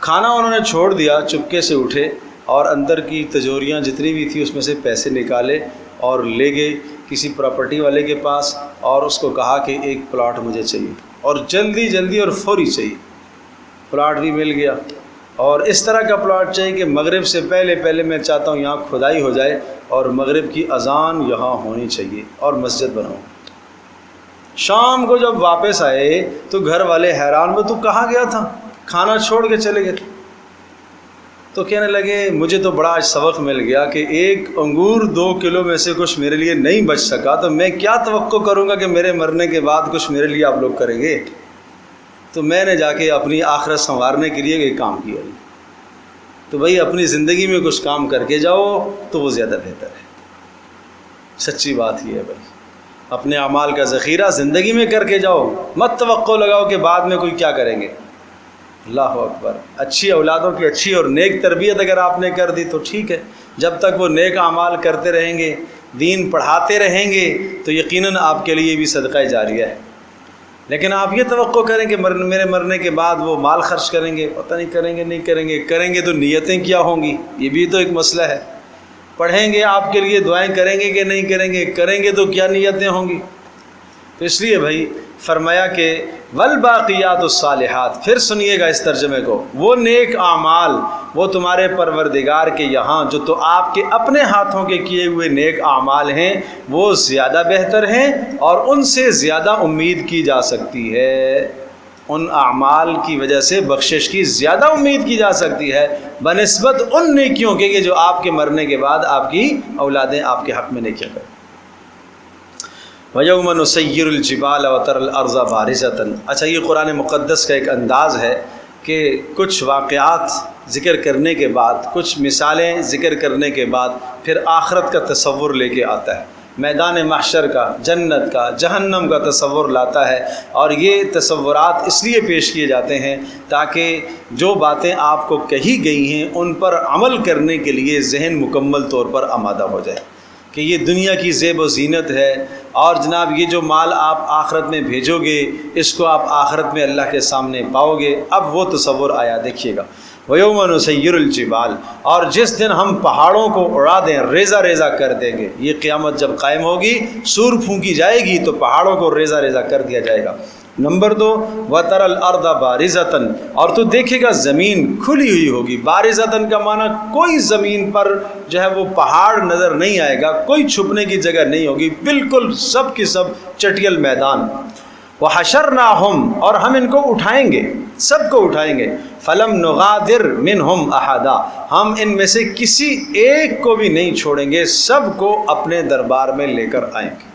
کھانا انہوں نے چھوڑ دیا، چپکے سے اٹھے اور اندر کی تجوریاں جتنی بھی تھی اس میں سے پیسے نکالے اور لے گئے کسی پراپرٹی والے کے پاس، اور اس کو کہا کہ ایک پلاٹ مجھے چاہیے، اور جلدی جلدی اور فوری چاہیے۔ پلاٹ بھی مل گیا، اور اس طرح کا پلاٹ چاہیے کہ مغرب سے پہلے میں چاہتا ہوں یہاں کھدائی ہو جائے اور مغرب کی اذان یہاں ہونی چاہیے اور مسجد بناؤں۔ شام کو جب واپس آئے تو گھر والے حیران، وہ تو کہاں گیا تھا؟ کھانا چھوڑ کے چلے گئے۔ تو کہنے لگے مجھے تو بڑا سبق مل گیا کہ ایک انگور 2 کلو میں سے کچھ میرے لیے نہیں بچ سکا، تو میں کیا توقع کروں گا کہ میرے مرنے کے بعد کچھ میرے لیے آپ لوگ کریں گے؟ تو میں نے جا کے اپنی آخرت سنوارنے کے لیے ایک کام کیا۔ تو بھائی اپنی زندگی میں کچھ کام کر کے جاؤ تو وہ زیادہ بہتر ہے۔ سچی بات یہ ہے بھائی، اپنے اعمال کا ذخیرہ زندگی میں کر کے جاؤ، مت توقع لگاؤ کہ بعد میں کوئی کیا کریں گے۔ اللہ اکبر۔ اچھی اولادوں کی اچھی اور نیک تربیت اگر آپ نے کر دی تو ٹھیک ہے، جب تک وہ نیک اعمال کرتے رہیں گے، دین پڑھاتے رہیں گے، تو یقیناً آپ کے لیے بھی صدقہ جاریہ ہے۔ لیکن آپ یہ توقع کریں کہ میرے مرنے کے بعد وہ مال خرچ کریں گے، پتہ نہیں کریں گے نہیں کریں گے، کریں گے تو نیتیں کیا ہوں گی، یہ بھی تو ایک مسئلہ ہے۔ پڑھیں گے آپ کے لیے، دعائیں کریں گے کہ نہیں کریں گے، کریں گے تو کیا نیتیں ہوں گی۔ تو اس لیے بھائی فرمایا کہ والباقیات الصالحات، پھر سنیے گا اس ترجمے کو، وہ نیک اعمال، وہ تمہارے پروردگار کے یہاں جو تو آپ کے اپنے ہاتھوں کے کیے ہوئے نیک اعمال ہیں، وہ زیادہ بہتر ہیں اور ان سے زیادہ امید کی جا سکتی ہے۔ ان اعمال کی وجہ سے بخشش کی زیادہ امید کی جا سکتی ہے بنسبت ان نیکیوں کے کہ جو آپ کے مرنے کے بعد آپ کی اولادیں آپ کے حق میں نیکیاں کریں۔ وَيَوْمَ نُسَيِّرُ الْجِبَالَ وَتَرَى الْأَرْضَ بَارِزَةً۔ اچھا، یہ قرآن مقدس کا ایک انداز ہے کہ کچھ واقعات ذکر کرنے کے بعد، کچھ مثالیں ذکر کرنے کے بعد پھر آخرت کا تصور لے کے آتا ہے، میدان محشر کا، جنت کا، جہنم کا تصور لاتا ہے، اور یہ تصورات اس لیے پیش کیے جاتے ہیں تاکہ جو باتیں آپ کو کہی گئی ہیں ان پر عمل کرنے کے لیے ذہن مکمل طور پر آمادہ ہو جائے کہ یہ دنیا کی زیب و زینت ہے، اور جناب یہ جو مال آپ آخرت میں بھیجو گے اس کو آپ آخرت میں اللہ کے سامنے پاؤ گے۔ اب وہ تصور آیا، دیکھیے گا وَيَوْمَ نُسَيِّرُ الْجِبَالَ، اور جس دن ہم پہاڑوں کو اڑا دیں، ریزہ ریزہ کر دیں گے۔ یہ قیامت جب قائم ہوگی، سور پھونکی جائے گی تو پہاڑوں کو ریزہ ریزہ کر دیا جائے گا۔ نمبر 2 وَتَرَى الْأَرْضَ بَارِزَةً، اور تو دیکھے گا زمین کھلی ہوئی ہوگی۔ بارزتاً کا معنی کوئی زمین پر جو ہے وہ پہاڑ نظر نہیں آئے گا، کوئی چھپنے کی جگہ نہیں ہوگی، بالکل سب کی سب چٹیل میدان۔ وَحَشَرْنَاهُمْ، اور ہم ان کو اٹھائیں گے، سب کو اٹھائیں گے۔ فَلَمْ نُغَادِرْ مِنْهُمْ أَحَدًا، ہم ان میں سے کسی ایک کو بھی نہیں چھوڑیں گے، سب کو اپنے دربار میں لے کر آئیں گے،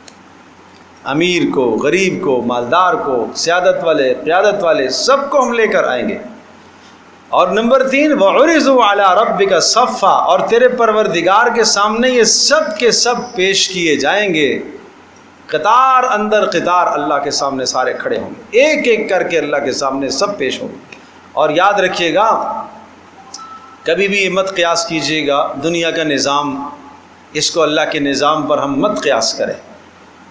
امیر کو، غریب کو، مالدار کو، سیادت والے، قیادت والے، سب کو ہم لے کر آئیں گے۔ اور نمبر 3 وَعُرِضُوا عَلَىٰ رَبِّكَ صَفًّا، اور تیرے پروردگار کے سامنے یہ سب کے سب پیش کیے جائیں گے، قطار اندر قطار اللہ کے سامنے سارے کھڑے ہوں گے، ایک ایک کر کے اللہ کے سامنے سب پیش ہوں گے۔ اور یاد رکھیے گا، کبھی بھی یہ مت قیاس کیجیے گا دنیا کا نظام، اس کو اللہ کے نظام پر ہم مت قیاس کریں۔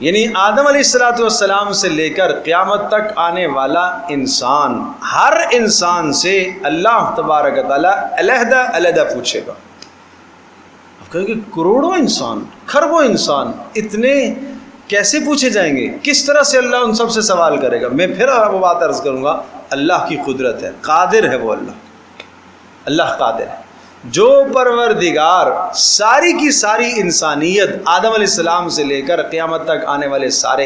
یعنی آدم علیہ السلام سے لے کر قیامت تک آنے والا انسان، ہر انسان سے اللہ تبارک و تعالیٰ علیحدہ علیحدہ پوچھے گا۔ اب کہیں کہ کروڑوں انسان، کھربوں انسان، اتنے کیسے پوچھے جائیں گے؟ کس طرح سے اللہ ان سب سے سوال کرے گا؟ میں پھر وہ بات عرض کروں گا، اللہ کی قدرت ہے، قادر ہے وہ اللہ قادر ہے۔ جو پروردگار ساری کی ساری انسانیت، آدم علیہ السلام سے لے کر قیامت تک آنے والے سارے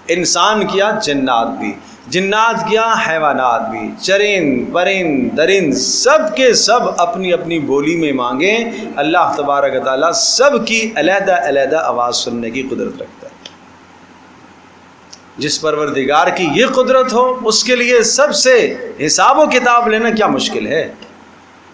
انسان کیا، جنات بھی، جنات کیا، حیوانات بھی، چرند پرند درند، سب کے سب اپنی اپنی بولی میں مانگیں، اللہ تبارک و تعالیٰ سب کی علیحدہ علیحدہ آواز سننے کی قدرت رکھتا ہے۔ جس پروردگار کی یہ قدرت ہو، اس کے لیے سب سے حساب و کتاب لینا کیا مشکل ہے؟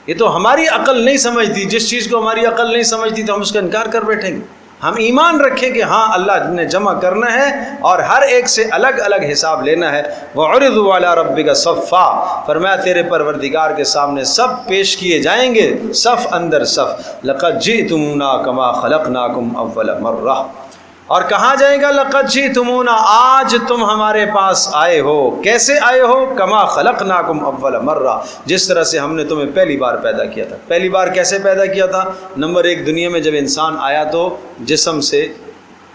یہ تو ہماری عقل نہیں سمجھتی، جس چیز کو ہماری عقل نہیں سمجھتی تو ہم اس کا انکار کر بیٹھیں گے۔ ہم ایمان رکھیں کہ ہاں اللہ نے جمع کرنا ہے اور ہر ایک سے الگ الگ حساب لینا ہے۔ وَعُرِضُوا عَلَىٰ رَبِّكَ صَفًّا، فرمایا تیرے پروردگار کے سامنے سب پیش کیے جائیں گے، صف اندر صف۔ لَقَدْ جِئْتُمُونَا كَمَا خَلَقْنَاكُمْ أَوَّلَ مَرَّةٍ، اور کہا جائے گا لَقَدْ جِئْتُمُونَا، آج تم ہمارے پاس آئے ہو، کیسے آئے ہو؟ کما خلقناکم اول مرہ، جس طرح سے ہم نے تمہیں پہلی بار پیدا کیا تھا۔ پہلی بار کیسے پیدا کیا تھا؟ نمبر ایک، دنیا میں جب انسان آیا تو جسم سے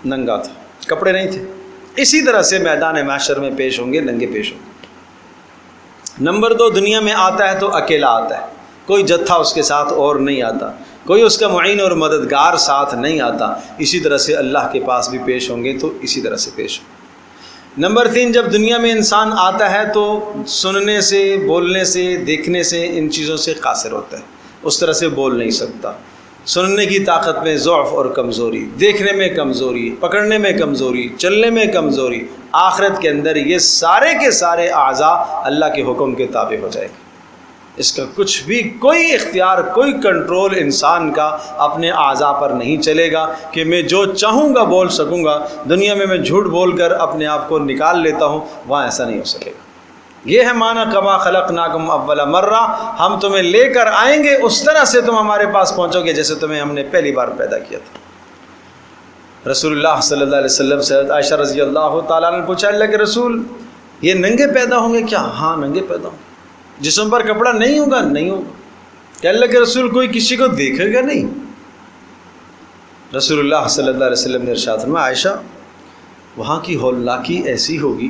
ننگا تھا، کپڑے نہیں تھے، اسی طرح سے میدان محشر میں پیش ہوں گے، ننگے پیش ہوں گے۔ نمبر دو، دنیا میں آتا ہے تو اکیلا آتا ہے، کوئی جتھا اس کے ساتھ اور نہیں آتا، کوئی اس کا معین اور مددگار ساتھ نہیں آتا، اسی طرح سے اللہ کے پاس بھی پیش ہوں گے تو اسی طرح سے پیش ہوں گے۔ نمبر تین، جب دنیا میں انسان آتا ہے تو سننے سے، بولنے سے، دیکھنے سے، ان چیزوں سے قاصر ہوتا ہے، اس طرح سے بول نہیں سکتا، سننے کی طاقت میں ضعف اور کمزوری، دیکھنے میں کمزوری، پکڑنے میں کمزوری، چلنے میں کمزوری۔ آخرت کے اندر یہ سارے کے سارے اعضاء اللہ کے حکم کے تابع ہو جائے گا، اس کا کچھ بھی کوئی اختیار، کوئی کنٹرول انسان کا اپنے اعضاء پر نہیں چلے گا کہ میں جو چاہوں گا بول سکوں گا۔ دنیا میں میں جھوٹ بول کر اپنے آپ کو نکال لیتا ہوں، وہاں ایسا نہیں ہو سکے گا۔ یہ ہے معنی کما خلقناکم اول مرہ، ہم تمہیں لے کر آئیں گے اس طرح سے تم ہمارے پاس پہنچو گے جیسے تمہیں ہم نے پہلی بار پیدا کیا تھا۔ رسول اللہ صلی اللہ علیہ وسلم سے عائشہ رضی اللہ تعالیٰ نے پوچھا، اللہ کے رسول یہ ننگے پیدا ہوں گے کیا؟ ہاں ننگے پیدا ہوں گے۔ جسم پر کپڑا نہیں ہوگا؟ نہیں ہوگا۔ کہ اللہ کے رسول کوئی کسی کو دیکھے گا نہیں؟ رسول اللہ صلی اللہ علیہ وسلم نے ارشاد فرمایا، عائشہ وہاں کی ہولناکی ایسی ہوگی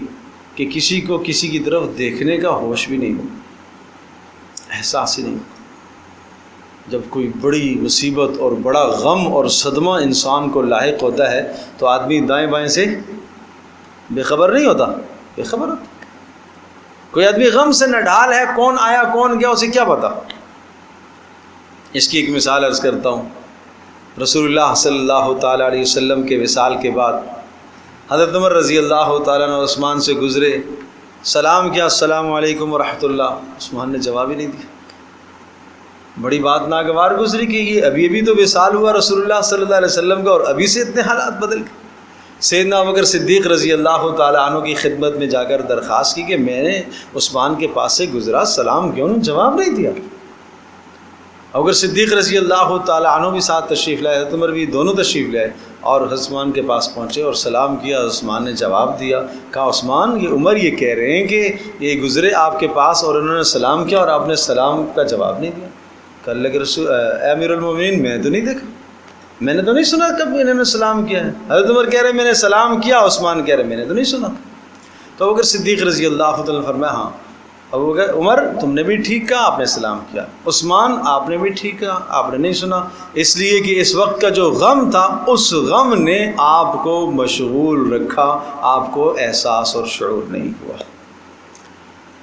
کہ کسی کو کسی کی طرف دیکھنے کا ہوش بھی نہیں ہوگا، احساس ہی نہیں ہوگا۔ جب کوئی بڑی مصیبت اور بڑا غم اور صدمہ انسان کو لاحق ہوتا ہے تو آدمی دائیں بائیں سے بے خبر نہیں ہوتا، بے خبر ہوتا۔ کوئی آدمی غم سے نڈھال ہے، کون آیا کون گیا اسے کیا پتا۔ اس کی ایک مثال عرض کرتا ہوں۔ رسول اللہ صلی اللہ تعالیٰ علیہ وسلم کے وصال کے بعد حضرت عمر رضی اللہ تعالیٰ عنہ عثمان سے گزرے، سلام کیا، السلام علیکم ورحمۃ اللہ، عثمان نے جواب ہی نہیں دیا۔ بڑی بات ناگوار گزری کہ یہ ابھی تو وصال ہوا رسول اللہ صلی اللہ علیہ وسلم کا اور ابھی سے اتنے حالات بدل گئے۔ سیدنا ابوبکر صدیق رضی اللہ تعالیٰ عنہ کی خدمت میں جا کر درخواست کی کہ میں نے عثمان کے پاس سے گزرا، سلام کیا، انہوں نے جواب نہیں دیا۔ ابوبکر صدیق رضی اللہ تعالیٰ عنہ بھی ساتھ تشریف لائے، حضرت عمر بھی دونوں تشریف لائے اور عثمان کے پاس پہنچے اور سلام کیا۔ عثمان نے جواب دیا، کہا عثمان یہ عمر یہ کہہ رہے ہیں کہ یہ گزرے آپ کے پاس اور انہوں نے سلام کیا اور آپ نے سلام کا جواب نہیں دیا۔ کہ اللہ کے رسول اے امیر المومنین میں نے تو نہیں دیکھا، میں نے تو نہیں سنا کب انہوں نے سلام کیا ہے۔ حضرت عمر کہہ رہے میں نے سلام کیا، عثمان کہہ رہے میں نے تو نہیں سنا۔ تو ابوبکر صدیق رضی اللہ تعالیٰ نے فرمایا ہاں ابوبکر، عمر تم نے بھی ٹھیک کہا، آپ نے سلام کیا، عثمان آپ نے بھی ٹھیک کہا، آپ نے نہیں سنا، اس لیے کہ اس وقت کا جو غم تھا اس غم نے آپ کو مشغول رکھا، آپ کو احساس اور شعور نہیں ہوا۔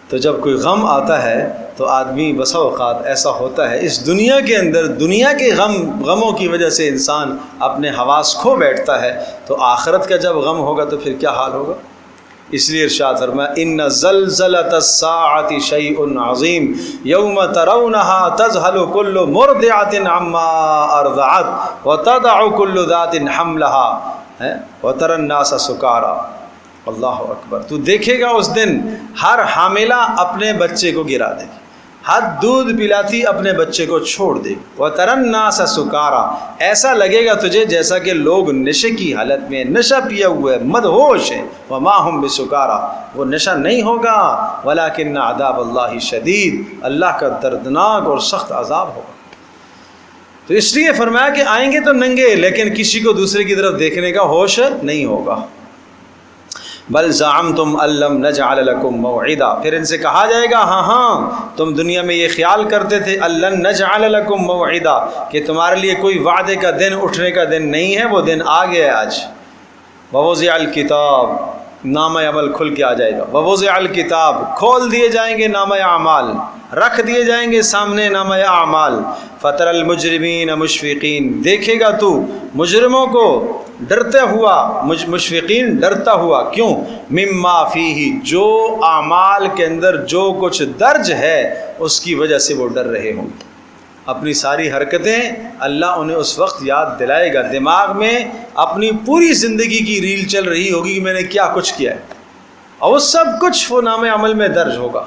تو جب کوئی غم آتا ہے تو آدمی بسا اوقات ایسا ہوتا ہے اس دنیا کے اندر، دنیا کے غموں کی وجہ سے انسان اپنے حواس کھو بیٹھتا ہے، تو آخرت کا جب غم ہوگا تو پھر کیا حال ہوگا۔ اس لیے ارشاد فرمایا ان زلزلۃ الساعۃ شیء عظیم یوم ترونها تذهل كل مرضعۃ عما ارضعت وتضع كل ذات حملها وترى الناس سکارى۔ اللہ اکبر، تو دیکھے گا اس دن ہر حاملہ اپنے بچے کو گرا دے گی، حد دودھ پلاتی اپنے بچے کو چھوڑ دے. وَتَرَى النَّاسَ سُكَارَىٰ ایسا لگے گا تجھے جیسا کہ لوگ نشے کی حالت میں نشہ پیا ہوئے مدہوش ہیں. وَمَا هُمْ بِسُكَارَىٰ وہ نشہ نہیں ہوگا. وَلَٰكِنَّ عَذَابَ اللَّهِ شَدِيدٌ اللہ کا دردناک اور سخت عذاب ہوگا. تو اس لیے فرمایا کہ آئیں گے تو ننگے، لیکن کسی کو دوسرے کی طرف دیکھنے کا ہوش نہیں ہوگا. بل زعمتم ان لم نجعل لكم موعدا پھر ان سے کہا جائے گا ہاں تم دنیا میں یہ خیال کرتے تھے ان لن نجعل لكم موعدا کہ تمہارے لیے کوئی وعدے کا دن، اٹھنے کا دن نہیں ہے، وہ دن آ گیا ہے آج. ووضع الکتاب نامہ عمل کھل کے آ جائے گا. ووضع الکتاب کھول دیے جائیں گے نامہ اعمال، رکھ دیے جائیں گے سامنے نامہ اعمال. فتر المجرمین مشفقین دیکھے گا تو مجرموں کو ڈرتے ہوا، مشفقین ڈرتا ہوا. کیوں؟ مما فیہ جو اعمال کے اندر جو کچھ درج ہے اس کی وجہ سے وہ ڈر رہے ہوں. اپنی ساری حرکتیں اللہ انہیں اس وقت یاد دلائے گا. دماغ میں اپنی پوری زندگی کی ریل چل رہی ہوگی کہ میں نے کیا کچھ کیا ہے، اور وہ سب کچھ وہ نام عمل میں درج ہوگا.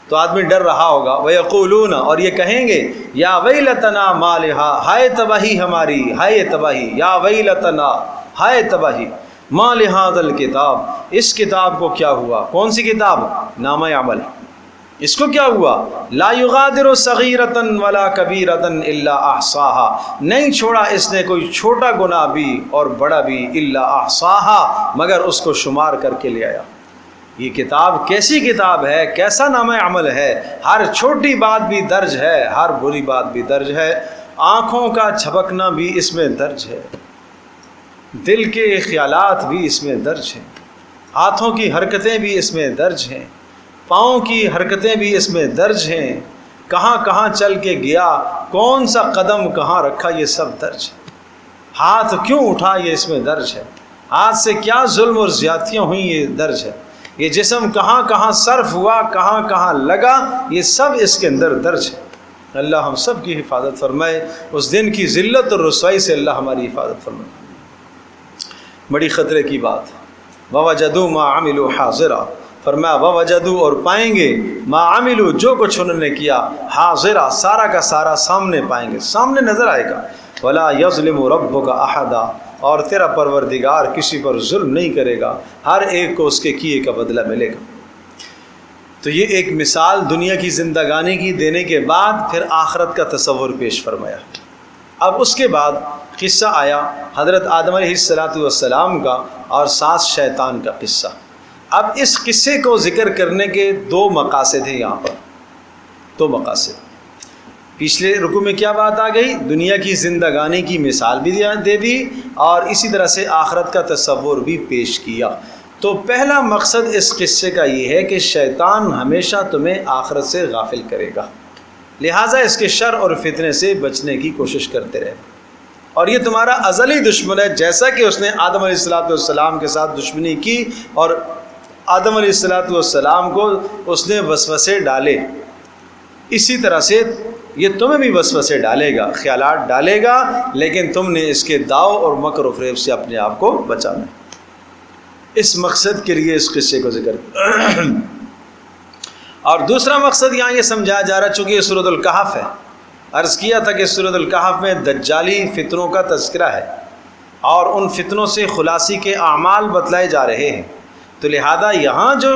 تو آدمی ڈر رہا ہوگا. وَيَقُولُونَ اور یہ کہیں گے یا ویلتنا ما لہا ہائے تباہی ہماری، ہائے تباہی، یا ویلتنا ہائے تباہی ما لہذا الکتاب اس کتاب کو کیا ہوا. کون سی کتاب؟ نامہ عمل. اس کو کیا ہوا؟ لا یغادر صغیرۃ ولا کبیرۃ الا احصاها نہیں چھوڑا اس نے کوئی چھوٹا گناہ بھی اور بڑا بھی الا احصاها مگر اس کو شمار کر کے لے آیا. یہ کتاب کیسی کتاب ہے، کیسا نامہ عمل ہے. ہر چھوٹی بات بھی درج ہے، ہر بری بات بھی درج ہے. آنکھوں کا جھپکنا بھی اس میں درج ہے، دل کے خیالات بھی اس میں درج ہیں، ہاتھوں کی حرکتیں بھی اس میں درج ہیں، پاؤں کی حرکتیں بھی اس میں درج ہیں. کہاں کہاں چل کے گیا، کون سا قدم کہاں رکھا، یہ سب درج ہے. ہاتھ کیوں اٹھا، یہ اس میں درج ہے. ہاتھ سے کیا ظلم اور زیادتیاں ہوئیں، یہ درج ہے. یہ جسم کہاں کہاں صرف ہوا، کہاں کہاں لگا، یہ سب اس کے اندر درج ہے. اللہ ہم سب کی حفاظت فرمائے. اس دن کی ذلت اور رسوائی سے اللہ ہماری حفاظت فرمائے. بڑی خطرے کی بات. وَوَجَدُوا مَا عَمِلُوا حَاضِرًا فرمایا وَوَجَدُوا اور پائیں گے مَا عَمِلُوا جو کچھ انہوں نے کیا، حاضرہ سارا کا سارا سامنے پائیں گے، سامنے نظر آئے گا. وَلَا يَظْلِمُ رَبُّكَ أَحَدًا اور تیرا پروردگار کسی پر ظلم نہیں کرے گا، ہر ایک کو اس کے کیے کا بدلہ ملے گا. تو یہ ایک مثال دنیا کی زندگانی کی دینے کے بعد پھر آخرت کا تصور پیش فرمایا. اب اس کے بعد قصہ آیا حضرت آدم علیہ السلام کا اور ساس شیطان کا قصہ. اب اس قصے کو ذکر کرنے کے دو مقاصد ہیں یہاں پر، دو مقاصد. پچھلے رکوع میں کیا بات آ گئی؟ دنیا کی زندگانی کی مثال بھی دے دی اور اسی طرح سے آخرت کا تصور بھی پیش کیا. تو پہلا مقصد اس قصے کا یہ ہے کہ شیطان ہمیشہ تمہیں آخرت سے غافل کرے گا، لہٰذا اس کے شر اور فتنے سے بچنے کی کوشش کرتے رہے. اور یہ تمہارا ازلی دشمن ہے، جیسا کہ اس نے آدم علیہ السلام کے ساتھ دشمنی کی اور آدم علیہ السلام کو اس نے وسوسے ڈالے، اسی طرح سے یہ تمہیں بھی وسوسے ڈالے گا، خیالات ڈالے گا، لیکن تم نے اس کے داؤ اور مکر و فریب سے اپنے آپ کو بچانا ہے. اس مقصد کے لیے اس قصے کو ذکر اور دوسرا مقصد یہاں یہ سمجھایا جا رہا، چونکہ یہ سورۃ الکہف ہے. عرض کیا تھا کہ سورۃ الکہف میں دجالی فتنوں کا تذکرہ ہے اور ان فتنوں سے خلاصی کے اعمال بتلائے جا رہے ہیں. تو لہذا یہاں جو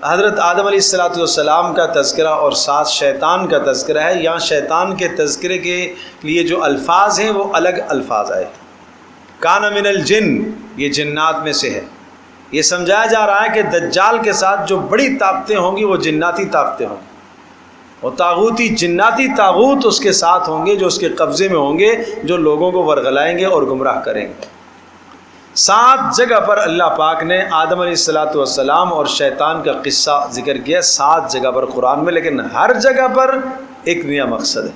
حضرت آدم علیہ السلام کا تذکرہ اور ساتھ شیطان کا تذکرہ ہے، یہاں شیطان کے تذکرے کے لیے جو الفاظ ہیں وہ الگ الفاظ آئے. کان من الجن یہ جنات میں سے ہے. یہ سمجھایا جا رہا ہے کہ دجال کے ساتھ جو بڑی طاقتیں ہوں گی وہ جناتی طاقتیں ہوں گی، وہ طاغوتی جناتی طاغوت اس کے ساتھ ہوں گے جو اس کے قبضے میں ہوں گے، جو لوگوں کو ورغلائیں گے اور گمراہ کریں گے. 7 جگہ پر اللہ پاک نے آدم علیہ السلام اور شیطان کا قصہ ذکر کیا، 7 جگہ پر قرآن میں، لیکن ہر جگہ پر ایک نیا مقصد ہے.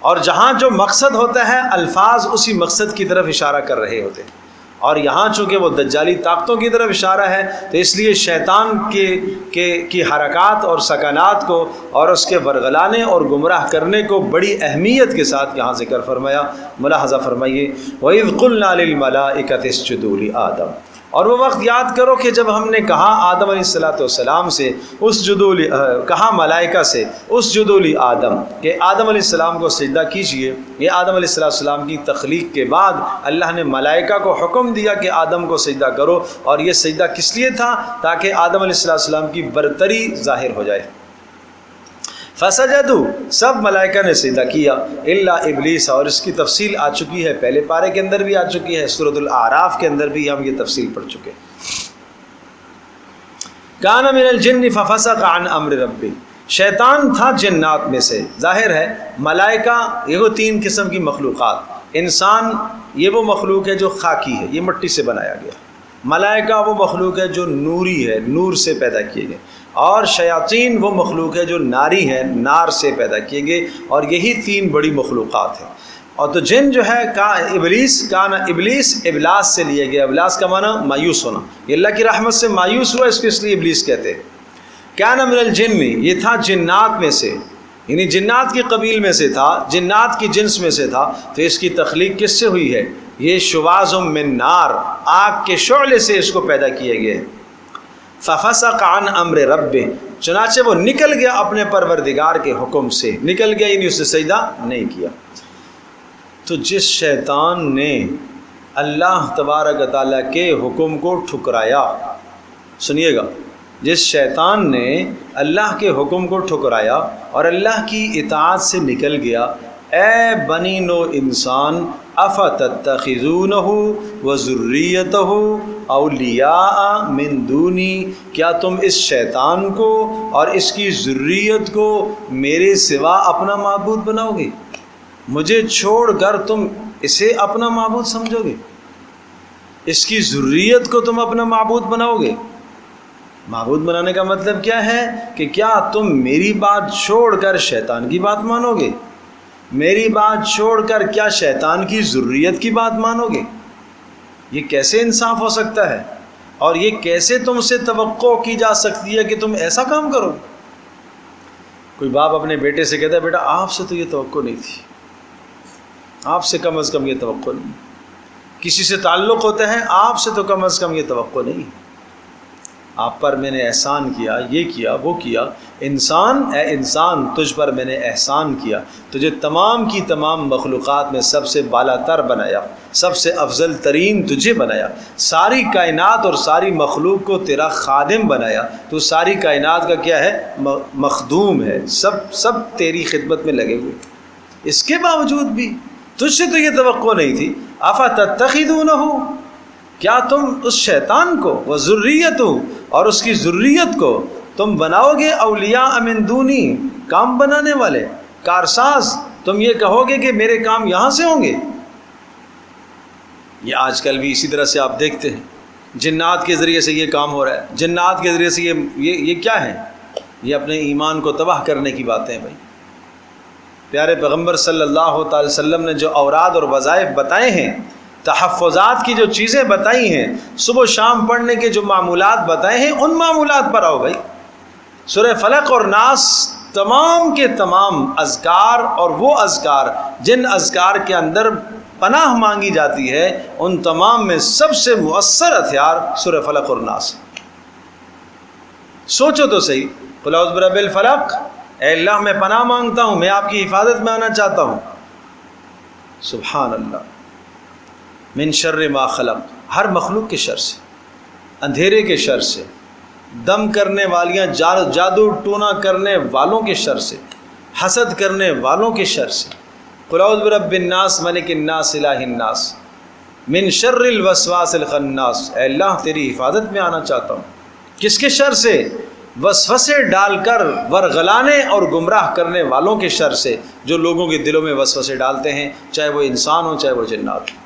اور جہاں جو مقصد ہوتا ہے الفاظ اسی مقصد کی طرف اشارہ کر رہے ہوتے ہیں. اور یہاں چونکہ وہ دجالی طاقتوں کی طرف اشارہ ہے تو اس لیے شیطان کی حرکات اور سکنات کو اور اس کے ورغلانے اور گمراہ کرنے کو بڑی اہمیت کے ساتھ یہاں ذکر فرمایا. ملاحظہ فرمائیے وَإِذْ قُلْنَا لِلْمَلَائِكَةِ اسْجُدُوا لِآدَمَ اور وہ وقت یاد کرو کہ جب ہم نے کہا آدم علیہ السلام سے کہا ملائکہ سے اسجدوا لآدم کہ آدم علیہ السلام کو سجدہ کیجئے. یہ آدم علیہ السلام کی تخلیق کے بعد اللہ نے ملائکہ کو حکم دیا کہ آدم کو سجدہ کرو، اور یہ سجدہ کس لیے تھا؟ تاکہ آدم علیہ السلام کی برتری ظاہر ہو جائے. فسجدوا، سب ملائکہ نے سجدہ کیا الا ابلیس، اور اس کی تفصیل آ چکی ہے، پہلے پارے کے اندر بھی آ چکی ہے، سورۃ الاعراف کے اندر بھی ہم یہ تفصیل پڑھ چکے. کان من الجن ففسق عن امر ربی، شیطان تھا جنات میں سے. ظاہر ہے ملائکہ یہ وہ تین قسم کی مخلوقات، انسان یہ وہ مخلوق ہے جو خاکی ہے، یہ مٹی سے بنایا گیا. ملائکہ وہ مخلوق ہے جو نوری ہے، نور سے پیدا کیے گئے. اور شیاطین وہ مخلوق ہے جو ناری ہے، نار سے پیدا کیے گئے. اور یہی تین بڑی مخلوقات ہیں. اور تو جن جو ہے ابلیس ابلاس سے لیا گیا. ابلاس کا معنی مایوس ہونا، یہ اللہ کی رحمت سے مایوس ہوا، اس کو اس لیے ابلیس کہتے ہیں. کان من الجن، یہ تھا جنات میں سے، یعنی جنات کی قبیل میں سے تھا، جنات کی جنس میں سے تھا. تو اس کی تخلیق کس سے ہوئی ہے؟ یہ شواظ من نار، آگ کے شعلے سے اس کو پیدا کیا گیا ہے. ففسق عن امر رب، چنانچہ وہ نکل گیا اپنے پروردگار کے حکم سے، نکل گیا یعنی اس نے سجدہ نہیں کیا. تو جس شیطان نے اللہ تبارک و تعالیٰ کے حکم کو ٹھکرایا، سنیے گا، جس شیطان نے اللہ کے حکم کو ٹھکرایا اور اللہ کی اطاعت سے نکل گیا، اے بنی نو انسان افتتخذونہ وذریتہ اولیاء من دونی، کیا تم اس شیطان کو اور اس کی ذریت کو میرے سوا اپنا معبود بناؤ گے؟ مجھے چھوڑ کر تم اسے اپنا معبود سمجھو گے؟ اس کی ذریت کو تم اپنا معبود بناؤ گے؟ معبود بنانے کا مطلب کیا ہے کہ کیا تم میری بات چھوڑ کر شیطان کی بات مانو گے؟ میری بات چھوڑ کر کیا شیطان کی ذریت کی بات مانو گے؟ یہ کیسے انصاف ہو سکتا ہے؟ اور یہ کیسے تم سے توقع کی جا سکتی ہے کہ تم ایسا کام کرو؟ کوئی باپ اپنے بیٹے سے کہتا ہے بیٹا آپ سے تو یہ توقع نہیں تھی، آپ سے کم از کم یہ توقع نہیں. کسی سے تعلق ہوتا ہے، آپ سے تو کم از کم یہ توقع نہیں. آپ پر میں نے احسان کیا، یہ کیا وہ کیا. انسان، اے انسان، تجھ پر میں نے احسان کیا، تجھے تمام کی تمام مخلوقات میں سب سے بالا تر بنایا، سب سے افضل ترین تجھے بنایا، ساری کائنات اور ساری مخلوق کو تیرا خادم بنایا. تو ساری کائنات کا کیا ہے؟ مخدوم ہے، سب تیری خدمت میں لگے ہوئے. اس کے باوجود بھی تجھ سے تو یہ توقع نہیں تھی. افتتخذونہ، کیا تم اس شیطان کو وذریتہ اور اس کی ذریت کو تم بناؤ گے اولیاء من دونی، کام بنانے والے، کارساز؟ تم یہ کہو گے کہ میرے کام یہاں سے ہوں گے؟ یہ آج کل بھی اسی طرح سے آپ دیکھتے ہیں، جنات کے ذریعے سے یہ کام ہو رہا ہے. جنات کے ذریعے سے یہ کیا ہے؟ یہ اپنے ایمان کو تباہ کرنے کی باتیں ہیں. بھائی پیارے پیغمبر صلی اللہ تعالی وسلم نے جو اوراد اور وظائف بتائے ہیں، تحفظات کی جو چیزیں بتائی ہیں، صبح و شام پڑھنے کے جو معمولات بتائے ہیں، ان معمولات پر آؤ بھائی. سورہ فلق اور ناس تمام کے تمام اذکار، اور وہ اذکار جن اذکار کے اندر پناہ مانگی جاتی ہے، ان تمام میں سب سے مؤثر ہتھیار سورہ فلق اور ناس. سوچو تو صحیح، قل اعوذ برب الفلق، اے اللہ میں پناہ مانگتا ہوں، میں آپ کی حفاظت میں آنا چاہتا ہوں. سبحان اللہ. من شر ما خلق، ہر مخلوق کے شر سے، اندھیرے کے شر سے، دم کرنے والیاں جادو ٹونا کرنے والوں کے شر سے، حسد کرنے والوں کے شر سے. قل اعوذ برب الناس ملک الناس الہ الناس من شر الوسواس الخناس، اے اللہ تیری حفاظت میں آنا چاہتا ہوں. کس کے شر سے؟ وسوسے ڈال کر ورغلانے اور گمراہ کرنے والوں کے شر سے، جو لوگوں کے دلوں میں وسوسے ڈالتے ہیں، چاہے وہ انسان ہو چاہے وہ جنات ہو.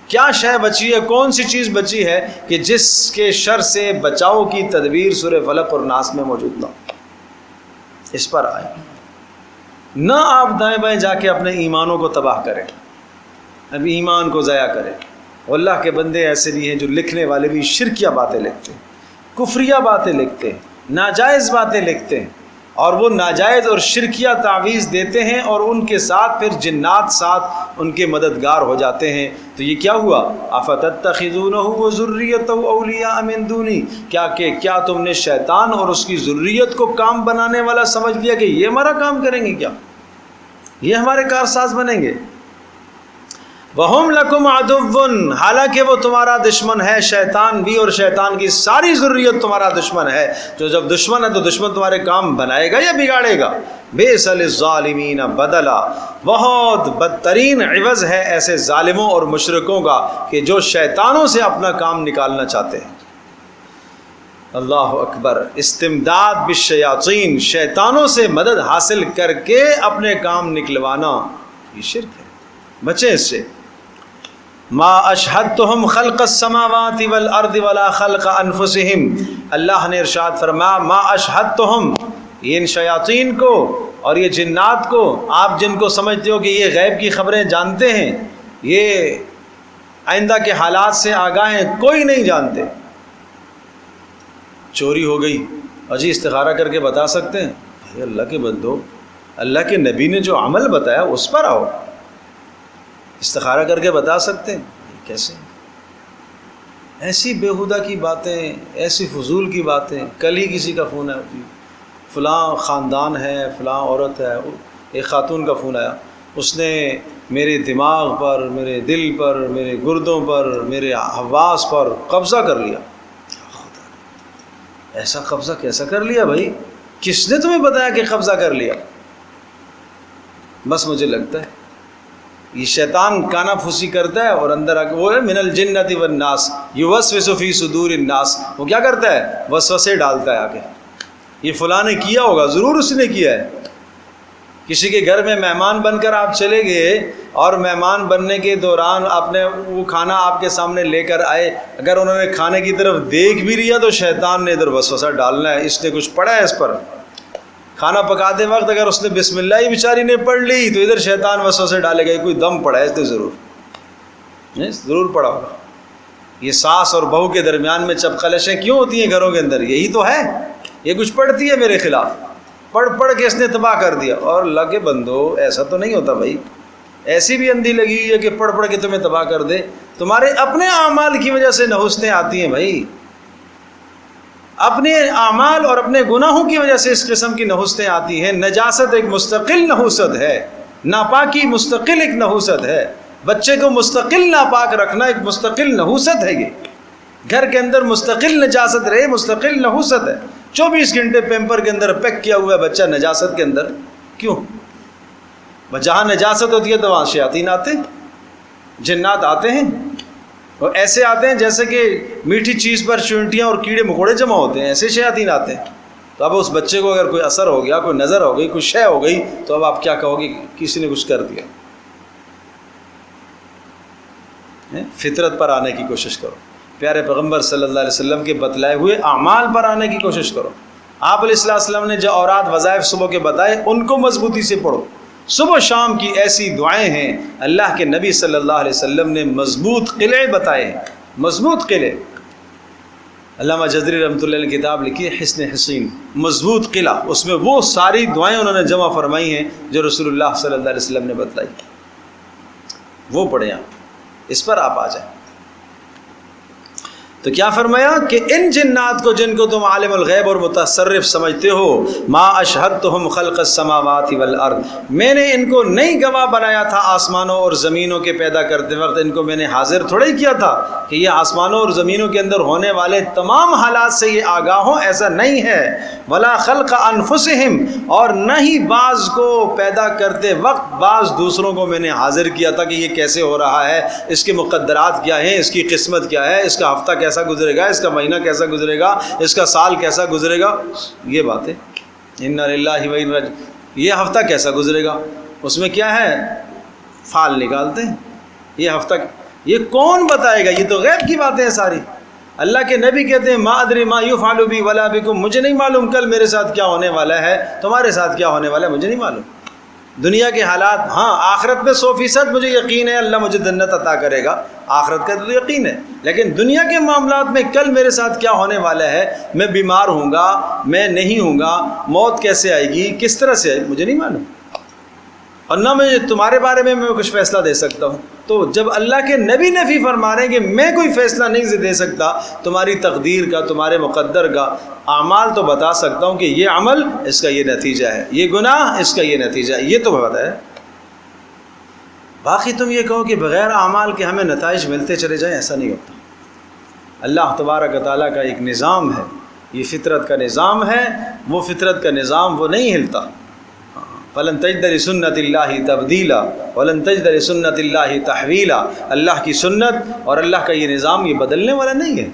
کیا شے بچی ہے، کون سی چیز بچی ہے کہ جس کے شر سے بچاؤ کی تدبیر سورہ فلق اور ناس میں موجود نہ ہو؟ اس پر آئے، نہ آپ دائیں بائیں جا کے اپنے ایمانوں کو تباہ کریں، اب ایمان کو ضائع کریں. اللہ کے بندے ایسے بھی ہیں جو لکھنے والے بھی شرکیہ باتیں لکھتے ہیں، کفریہ باتیں لکھتے ہیں، ناجائز باتیں لکھتے ہیں. اور وہ ناجائز اور شرکیہ تعویذ دیتے ہیں اور ان کے ساتھ پھر جنات ساتھ ان کے مددگار ہو جاتے ہیں. تو یہ کیا ہوا؟ افتتخذونہ وذریتہ اولیاء من دونی، کیا تم نے شیطان اور اس کی ذریت کو کام بنانے والا سمجھ لیا کہ یہ ہمارا کام کریں گے، کیا یہ ہمارے کارساز بنیں گے؟ وَهُمْ لَكُمْ عَدُوٌّ، حالانکہ وہ تمہارا دشمن ہے، شیطان بھی اور شیطان کی ساری ذریت تمہارا دشمن ہے. جو جب دشمن ہے تو دشمن تمہارے کام بنائے گا یا بگاڑے گا؟ بئس للظالمین بدلا، بہت بدترین عوض ہے ایسے ظالموں اور مشرکوں کا کہ جو شیطانوں سے اپنا کام نکالنا چاہتے ہیں. اللہ اکبر. استمداد بالشیاطین، شیطانوں سے مدد حاصل کر کے اپنے کام نکلوانا، یہ شرک ہے، بچیں اس سے. ما اشہدتہم خلق السماوات والارض ولا خلق انفسہم، اللہ نے ارشاد فرمایا ما اشہدتہم، ان شیاطین کو اور یہ جنات کو، آپ جن کو سمجھتے ہو کہ یہ غیب کی خبریں جانتے ہیں، یہ آئندہ کے حالات سے آگاہ ہیں، کوئی نہیں جانتے. چوری ہو گئی، اجی استخارہ کر کے بتا سکتے ہیں؟ بھائی اللہ کے بندو، اللہ کے نبی نے جو عمل بتایا اس پر آؤ. استخارہ کر کے بتا سکتے ہیں؟ کیسے؟ ایسی بیہودہ کی باتیں، ایسی فضول کی باتیں. کل ہی کسی کا فون آیا، فلاں خاندان ہے، فلاں عورت ہے، ایک خاتون کا فون آیا، اس نے میرے دماغ پر، میرے دل پر، میرے گردوں پر، میرے حواس پر قبضہ کر لیا. ایسا قبضہ کیسا کر لیا بھائی؟ کس نے تمہیں بتایا کہ قبضہ کر لیا؟ بس مجھے لگتا ہے یہ شیطان کانا پھوسی کرتا ہے اور اندر آ کے وہ ہے من الجنۃ والناس یوسوس فی صدور الناس، وہ کیا کرتا ہے؟ وسوسے ڈالتا ہے آ کے. یہ فلاں نے کیا ہوگا، ضرور اس نے کیا ہے. کسی کے گھر میں مہمان بن کر آپ چلے گئے اور مہمان بننے کے دوران آپ نے وہ کھانا آپ کے سامنے لے کر آئے، اگر انہوں نے کھانے کی طرف دیکھ بھی لیا تو شیطان نے ادھر وسوسہ ڈالنا ہے، اس نے کچھ پڑھا ہے اس پر. کھانا پکاتے وقت اگر اس نے بسم اللہ ہی بیچاری نے پڑھ لی تو ادھر شیطان وسوسے ڈالے گا، کوئی دم پڑا ہے اس نے ضرور پڑھا ہوگا. یہ ساس اور بہو کے درمیان میں چپقلشیں کیوں ہوتی ہیں گھروں کے اندر؟ یہی تو ہے، یہ کچھ پڑھتی ہے میرے خلاف، پڑھ کے اس نے تباہ کر دیا. اور اللہ کے بندو ایسا تو نہیں ہوتا بھائی، ایسی بھی اندھی لگی ہوئی ہے کہ پڑھ کے تمہیں تباہ کر دے. تمہارے اپنے اعمال کی وجہ سے نحوستیں آتی ہیں بھائی، اپنے اعمال اور اپنے گناہوں کی وجہ سے اس قسم کی نحوستیں آتی ہیں. نجاست ایک مستقل نحوست ہے، ناپاکی مستقل ایک نحوست ہے. بچے کو مستقل ناپاک رکھنا ایک مستقل نحوست ہے. یہ گھر کے اندر مستقل نجاست رہے، مستقل نحوست ہے. 24 گھنٹے پیمپر کے اندر پیک کیا ہوا ہے بچہ نجاست کے اندر. کیوں؟ جہاں نجاست ہوتی ہے تو وہاں شیاطین آتے ہیں، جنات آتے ہیں، اور ایسے آتے ہیں جیسے کہ میٹھی چیز پر چونٹیاں اور کیڑے مکوڑے جمع ہوتے ہیں، ایسے شیاطین آتے ہیں. تو اب اس بچے کو اگر کوئی اثر ہو گیا، کوئی نظر ہو گئی، کوئی شے ہو گئی، تو اب آپ کیا کہو گے؟ کسی نے کچھ کر دیا. فطرت پر آنے کی کوشش کرو، پیارے پیغمبر صلی اللہ علیہ وسلم کے بتلائے ہوئے اعمال پر آنے کی کوشش کرو. آپ علیہ السلام نے جو اوراد وظائف صبح کے بتائے ان کو مضبوطی سے پڑھو. صبح شام کی ایسی دعائیں ہیں، اللہ کے نبی صلی اللہ علیہ وسلم نے مضبوط قلعے بتائے ہیں، مضبوط قلعے. علامہ جزری رحمۃ اللہ علیہ کتاب لکھی ہے حصن حصین، مضبوط قلعہ. اس میں وہ ساری دعائیں انہوں نے جمع فرمائی ہیں جو رسول اللہ صلی اللہ علیہ وسلم نے بتلائی. وہ پڑھیں آپ، اس پر آپ آ جائیں. تو کیا فرمایا کہ ان جنات کو جن کو تم عالم الغیب اور متصرف سمجھتے ہو، ما اشہدتہم خلق السماوات والارض، میں نے ان کو نہیں گواہ بنایا تھا آسمانوں اور زمینوں کے پیدا کرتے وقت. ان کو میں نے حاضر تھوڑا ہی کیا تھا کہ یہ آسمانوں اور زمینوں کے اندر ہونے والے تمام حالات سے یہ آگاہ ہوں، ایسا نہیں ہے. ولا خلق انفسہم، اور نہ ہی بعض کو پیدا کرتے وقت بعض دوسروں کو میں نے حاضر کیا تھا کہ یہ کیسے ہو رہا ہے، اس کے مقدرات کیا ہیں، اس کی قسمت کیا ہے، اس کا ہفتہ کیسا گزرے گا، اس کا مہینہ کیسا گزرے گا، اس کا سال کیسا گزرے گا. یہ باتیں انا للہ و انا، یہ ہفتہ کیسا گزرے گا، اس میں کیا ہے، فال نکالتے ہیں. یہ ہفتہ یہ کون بتائے گا؟ یہ تو غیب کی باتیں ہیں ساری. اللہ کے نبی کہتے ہیں ما ادری ما یفعل بی ولا بکم، مجھے نہیں معلوم کل میرے ساتھ کیا ہونے والا ہے، تمہارے ساتھ کیا ہونے والا ہے، مجھے نہیں معلوم. دنیا کے حالات، ہاں آخرت میں 100% مجھے یقین ہے اللہ مجھے جنت عطا کرے گا، آخرت کا تو یقین ہے، لیکن دنیا کے معاملات میں کل میرے ساتھ کیا ہونے والا ہے، میں بیمار ہوں گا، میں نہیں ہوں گا، موت کیسے آئے گی، کس طرح سے آئے گی، مجھے نہیں معلوم، اور نہ میں تمہارے بارے میں کچھ فیصلہ دے سکتا ہوں۔ تو جب اللہ کے نبی نفی فرما رہے ہیں کہ میں کوئی فیصلہ نہیں دے سکتا تمہاری تقدیر کا، تمہارے مقدر کا، اعمال تو بتا سکتا ہوں کہ یہ عمل اس کا یہ نتیجہ ہے، یہ گناہ اس کا یہ نتیجہ ہے، یہ تو پتہ ہے، باقی تم یہ کہو کہ بغیر اعمال کے ہمیں نتائج ملتے چلے جائیں، ایسا نہیں ہوتا۔ اللہ تبارک و تعالیٰ کا ایک نظام ہے، یہ فطرت کا نظام ہے، وہ فطرت کا نظام وہ نہیں ہلتا۔ فلن تجد لسنت اللہ تبدیلا ولن تجد لسنت اللہ تحویلا، اللہ کی سنت اور اللہ کا یہ نظام یہ بدلنے والا نہیں ہے۔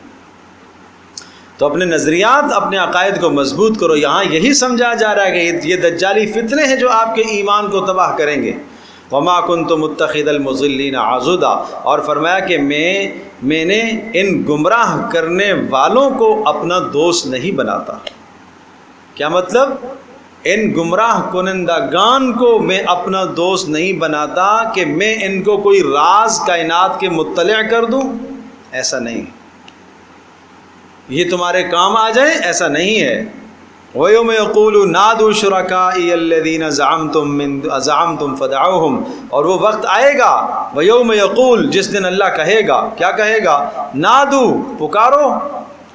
تو اپنے نظریات، اپنے عقائد کو مضبوط کرو۔ یہاں یہی سمجھا جا رہا ہے کہ یہ دجالی فتنے ہیں جو آپ کے ایمان کو تباہ کریں گے۔ وما كنت متخذ المضلین عضدا، اور فرمایا کہ میں نے ان گمراہ کرنے والوں کو اپنا دوست نہیں بناتا۔ کیا مطلب؟ ان گمراہ کنندگان کو میں اپنا دوست نہیں بناتا کہ میں ان کو کوئی راز کائنات کے مطلع کر دوں، ایسا نہیں، یہ تمہارے کام آ جائیں، ایسا نہیں ہے۔ وَيَوْمَ يَقُولُ نَادُوا شُرَكَائِيَ الَّذِينَ زَعَمْتُمْ فَدَعُوهُمْ، اور وہ وقت آئے گا، وَيَوْمَ يَقُول، جس دن اللہ کہے گا، کیا کہے گا؟ نادو، پکارو،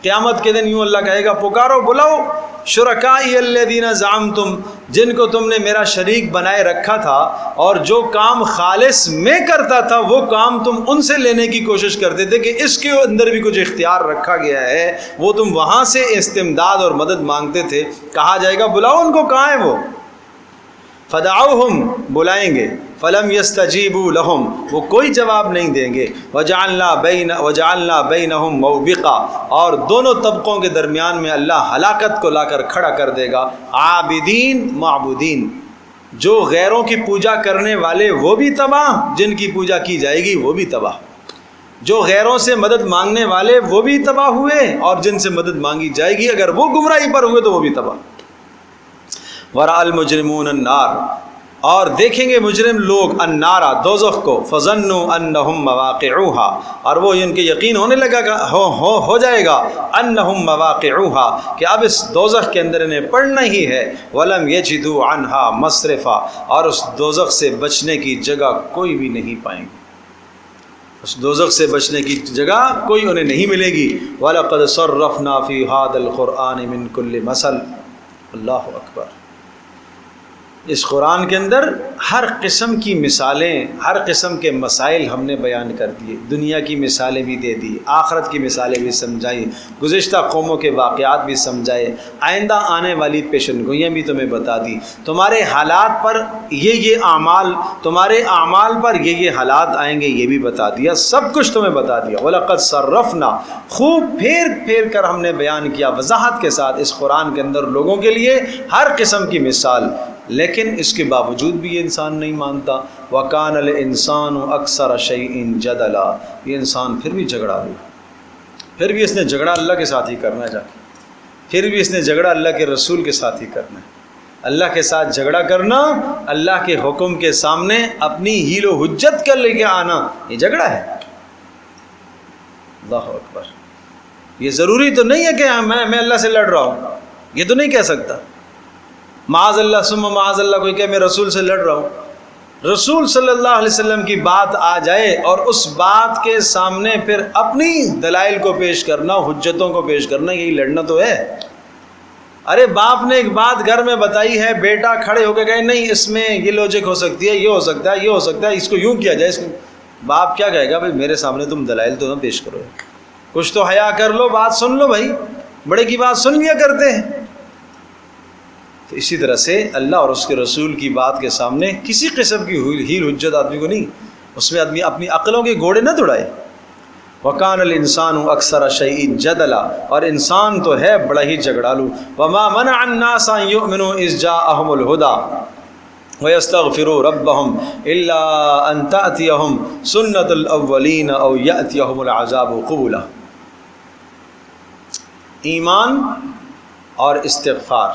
قیامت کے دن یوں اللہ کہے گا پکارو، بلاؤ، شرکائی الذین زعمتم، جن کو تم نے میرا شریک بنائے رکھا تھا، اور جو کام خالص میں کرتا تھا وہ کام تم ان سے لینے کی کوشش کرتے تھے کہ اس کے اندر بھی کچھ اختیار رکھا گیا ہے، وہ تم وہاں سے استمداد اور مدد مانگتے تھے، کہا جائے گا بلاؤ ان کو، کہاں ہیں وہ؟ فدعوہم، بلائیں گے، فلم یستجیبوا لہم، وہ کوئی جواب نہیں دیں گے، وجعلنا بینہم موبقا، اور دونوں طبقوں کے درمیان میں اللہ ہلاکت کو لا کر کھڑا کر دے گا۔ عابدین، معبودین، جو غیروں کی پوجا کرنے والے وہ بھی تباہ، جن کی پوجا کی جائے گی وہ بھی تباہ، جو غیروں سے مدد مانگنے والے وہ بھی تباہ ہوئے، اور جن سے مدد مانگی جائے گی اگر وہ گمراہی پر ہوئے تو وہ بھی تباہ۔ ورأى المجرمون النار، اور دیکھیں گے مجرم لوگ النارا، دوزخ کو، فظنوا انہم مواقعوها، اور وہ ان کے یقین ہونے لگا ہو جائے گا انہم مواقعوها، کہ اب اس دوزخ کے اندر انہیں پڑنا ہی ہے، ولم یجدوا عنها مصرفا، اور اس دوزخ سے بچنے کی جگہ کوئی بھی نہیں پائیں گے، اس دوزخ سے بچنے کی جگہ کوئی انہیں نہیں ملے گی۔ وَلَقَدْ صَرَّفْنَا فِي هَذَا الْقُرْآنِ مِنْ كُلِّ مَثَلٍ، اللہ اکبر، اس قرآن کے اندر ہر قسم کی مثالیں، ہر قسم کے مسائل ہم نے بیان کر دیے، دنیا کی مثالیں بھی دے دی، آخرت کی مثالیں بھی سمجھائی، گزشتہ قوموں کے واقعات بھی سمجھائے، آئندہ آنے والی پیشن گوئیاں بھی تمہیں بتا دی، تمہارے حالات پر یہ اعمال، تمہارے اعمال پر یہ حالات آئیں گے یہ بھی بتا دیا، سب کچھ تمہیں بتا دیا۔ وَلَقَدْ صَرَّفْنَا، خوب پھیر پھیر کر ہم نے بیان کیا وضاحت کے ساتھ اس قرآن کے اندر لوگوں کے لیے ہر قسم کی مثال، لیکن اس کے باوجود بھی یہ انسان نہیں مانتا۔ وَكَانَ الْإِنسَانُ أَكْثَرَ شَيْءٍ جَدَلًا، یہ انسان پھر بھی جھگڑا ہوا، پھر بھی اس نے جھگڑا اللہ کے ساتھ ہی کرنا ہے، جا کے پھر بھی اس نے جھگڑا اللہ کے رسول کے ساتھ ہی کرنا ہے۔ اللہ کے ساتھ جھگڑا کرنا، اللہ کے حکم کے سامنے اپنی حیل و حجت کر لے کے آنا، یہ جھگڑا ہے۔ اللہ اکبر، یہ ضروری تو نہیں ہے کہ میں اللہ سے لڑ رہا ہوں، یہ تو نہیں کہہ سکتا، معاذ اللہ ثم معاذ اللہ کوئی کہ میں رسول سے لڑ رہا ہوں۔ رسول صلی اللہ علیہ وسلم کی بات آ جائے اور اس بات کے سامنے پھر اپنی دلائل کو پیش کرنا، حجتوں کو پیش کرنا، یہی لڑنا تو ہے۔ ارے باپ نے ایک بات گھر میں بتائی ہے، بیٹا کھڑے ہو کے کہے نہیں اس میں یہ لوجک ہو سکتی ہے، یہ ہو سکتا ہے، یہ ہو سکتا ہے، اس کو یوں کیا جائے، اس کو باپ کیا کہے گا؟ بھائی میرے سامنے تم دلائل تو نہ پیش کرو، کچھ تو حیا کر لو، بات سن لو، بھائی بڑے کی بات سن لیا کرتے ہیں۔ تو اسی طرح سے اللہ اور اس کے رسول کی بات کے سامنے کسی قسم کی حیل حجت آدمی کو نہیں، اس میں آدمی اپنی عقلوں کے گھوڑے نہ دوڑائے۔ وَكَانَ الْإِنسَانُ أَكْثَرَ شَيْءٍ جَدَلًا، اور انسان تو ہے بڑا ہی جھگڑالو۔ وَمَا مَنَعَ النَّاسَ أَن يُؤْمِنُوا إِذْ جَاءَهُمُ الْهُدَىٰ وَيَسْتَغْفِرُوا رَبَّهُمْ إِلَّا أَن تَأْتِيَهُمْ سُنَّةُ الْأَوَّلِينَ أَوْ يَأْتِيَهُمُ الْعَذَابُ قُبُلًا۔ ایمان اور استغفار،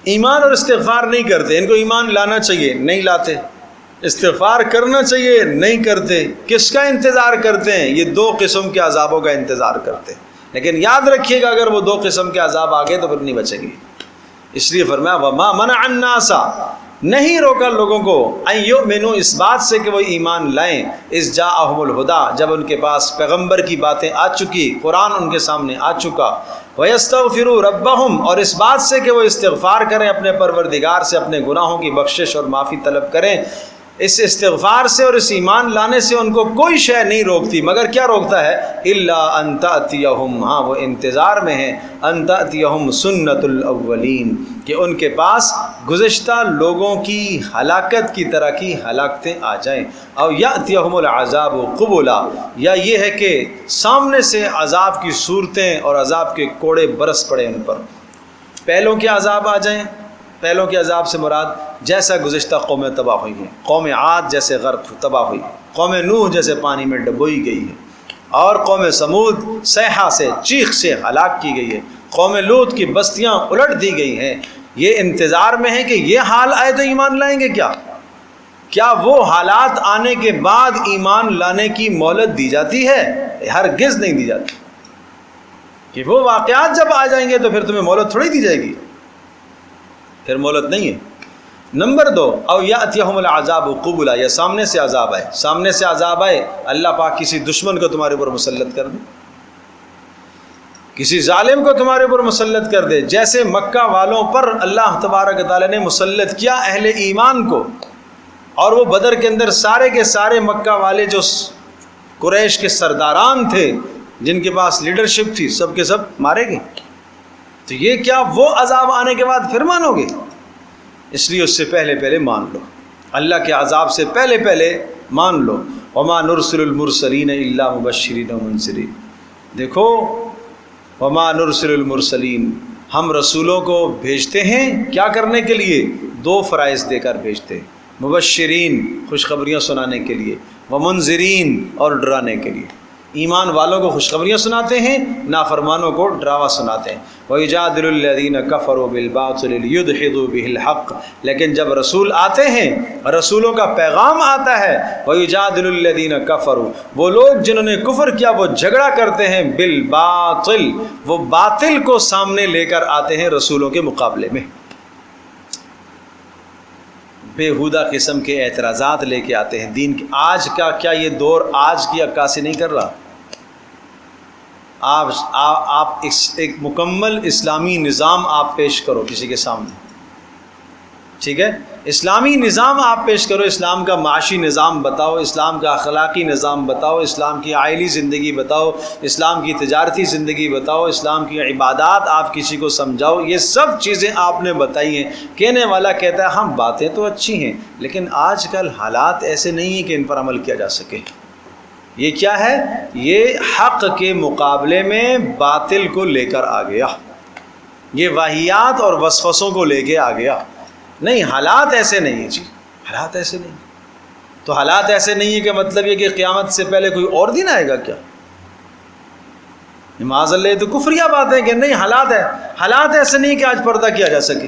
ایمان اور استغفار نہیں کرتے. ان کو ایمان لانا چاہیے، نہیں لاتے. استغفار کرنا چاہیے، نہیں کرتے. کس کا انتظار کرتے ہیں؟ یہ دو قسم کے عذابوں کا انتظار کرتے ہیں. لیکن یاد رکھیے گا اگر وہ دو قسم کے عذاب آ گئے تو پھر نہیں بچیں گے. اس لیے فرمایا وما منع الناس، نہیں روکا لوگوں کو ان یؤمنوا، اس بات سے کہ وہ ایمان لائیں، اذ جاءہم الہدی، جب ان کے پاس پیغمبر کی باتیں آ چکی، قرآن ان کے سامنے آ چکا، ویستغفروا ربہم، اور اس بات سے کہ وہ استغفار کریں اپنے پروردگار سے، اپنے گناہوں کی بخشش اور معافی طلب کریں. اس استغفار سے اور اس ایمان لانے سے ان کو کوئی شے نہیں روکتی، مگر کیا روکتا ہے؟ الا ان تأتیہم، ہاں وہ انتظار میں ہیں، ان تأتیہم سنت الاولین، کہ ان کے پاس گزشتہ لوگوں کی ہلاکت کی طرح کی ہلاکتیں آ جائیں. او یأتیہم العذاب قبلا، یا یہ ہے کہ سامنے سے عذاب کی صورتیں اور عذاب کے کوڑے برس پڑے ان پر. پہلوں کے عذاب آ جائیں. پہلوں کے عذاب سے مراد جیسا گزشتہ قومیں تباہ ہوئی ہیں، قوم عاد جیسے غرق تباہ ہوئی، قوم نوح جیسے پانی میں ڈبوئی گئی ہے، اور قوم سمود صیحہ سے چیخ سے ہلاک کی گئی ہے، قوم لوط کی بستیاں الٹ دی گئی ہیں. یہ انتظار میں ہے کہ یہ حال آئے تو ایمان لائیں گے. کیا وہ حالات آنے کے بعد ایمان لانے کی مہلت دی جاتی ہے؟ ہرگز نہیں دی جاتی. کہ وہ واقعات جب آ جائیں گے تو پھر تمہیں مہلت تھوڑی دی جائے گی، پھر مہلت نہیں ہے. نمبر 2، او یاتیہم العذاب قبلا، یا سامنے سے عذاب آئے. سامنے سے عذاب آئے، اللہ پاک کسی دشمن کو تمہارے اوپر مسلط کر دے، کسی ظالم کو تمہارے اوپر مسلط کر دے، جیسے مکہ والوں پر اللہ تبارک و تعالیٰ نے مسلط کیا اہل ایمان کو. اور وہ بدر کے اندر سارے کے سارے مکہ والے جو قریش کے سرداران تھے، جن کے پاس لیڈرشپ تھی، سب کے سب مارے گئے. تو یہ کیا وہ عذاب آنے کے بعد پھر مانو گے؟ اس لیے اس سے پہلے پہلے مان لو، اللہ کے عذاب سے پہلے پہلے مان لو. وما نرسل المرسلین الا مبشرین و منذرین. دیکھو، وما نرسل المرسلین، ہم رسولوں کو بھیجتے ہیں کیا کرنے کے لیے؟ 2 فرائض دے کر بھیجتے ہیں. مبشرین، خوشخبریاں سنانے کے لیے، ومنذرین، اور ڈرانے کے لیے. ایمان والوں کو خوشخبریاں سناتے ہیں، نافرمانوں کو ڈراوا سناتے ہیں. وَيُجَادِلُ الَّذِينَ كَفَرُوا بِالْبَاطِلِ لِيُدْحِضُوا بِهِ الْحَقَّ، لیکن جب رسول آتے ہیں، رسولوں کا پیغام آتا ہے، وَيُجَادِلُ الَّذِينَ كَفَرُوا، وہ لوگ جنہوں نے کفر کیا وہ جھگڑا کرتے ہیں، بالباطل، وہ باطل کو سامنے لے کر آتے ہیں رسولوں کے مقابلے میں. بےہودہ قسم کے اعتراضات لے کے آتے ہیں دین کے. آج کا کیا یہ دور آج کی عکاسی نہیں کر رہا؟ آپ ایک مکمل اسلامی نظام آپ پیش کرو کسی کے سامنے، ٹھیک ہے؟ اسلامی نظام آپ پیش کرو، اسلام کا معاشی نظام بتاؤ، اسلام کا اخلاقی نظام بتاؤ، اسلام کی عائلی زندگی بتاؤ، اسلام کی تجارتی زندگی بتاؤ، اسلام کی عبادات آپ کسی کو سمجھاؤ. یہ سب چیزیں آپ نے بتائی ہیں. کہنے والا کہتا ہے ہم باتیں تو اچھی ہیں لیکن آج کل حالات ایسے نہیں ہیں کہ ان پر عمل کیا جا سکے. یہ کیا ہے؟ یہ حق کے مقابلے میں باطل کو لے کر آ گیا، یہ واہیات اور وسوسوں کو لے کے آ گیا. نہیں، حالات ایسے نہیں ہیں جی، حالات ایسے نہیں. تو حالات ایسے نہیں ہیں کہ مطلب یہ کہ قیامت سے پہلے کوئی اور دن آئے گا کیا؟ معاذ اللہ، تو کفریہ بات ہے کہ نہیں حالات ہے. حالات ایسے نہیں کہ آج پردہ کیا جا سکے،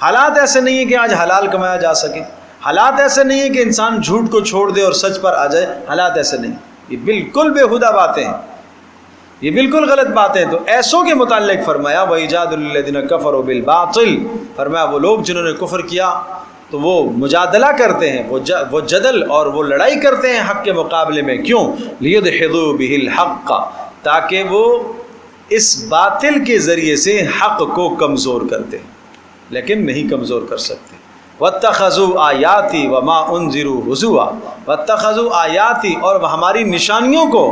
حالات ایسے نہیں ہیں کہ آج حلال کمایا جا سکے، حالات ایسے نہیں ہیں کہ انسان جھوٹ کو چھوڑ دے اور سچ پر آ جائے. حالات ایسے نہیں. یہ بالکل بےہودہ باتیں ہیں، یہ بالکل غلط باتیں. تو ایسوں کے متعلق فرمایا وَيُجَادِلُ الَّذِينَ كَفَرُوا بِالْبَاطِلِ، فرمایا وہ لوگ جنہوں نے کفر کیا تو وہ مجادلہ کرتے ہیں، وہ جدل اور وہ لڑائی کرتے ہیں حق کے مقابلے میں. کیوں؟ لِيُدْحِضُوا بِهِ الْحَقَّ، تاکہ وہ اس باطل کے ذریعے سے حق کو کمزور کرتے ہیں، لیکن نہیں کمزور کر سکتے. وَاتَّخَذُوا آیَاتِي وَمَا أُنذِرُوا هُزُوًا، وَاتَّخَذُوا آیَاتِي، اور ہماری نشانیوں کو،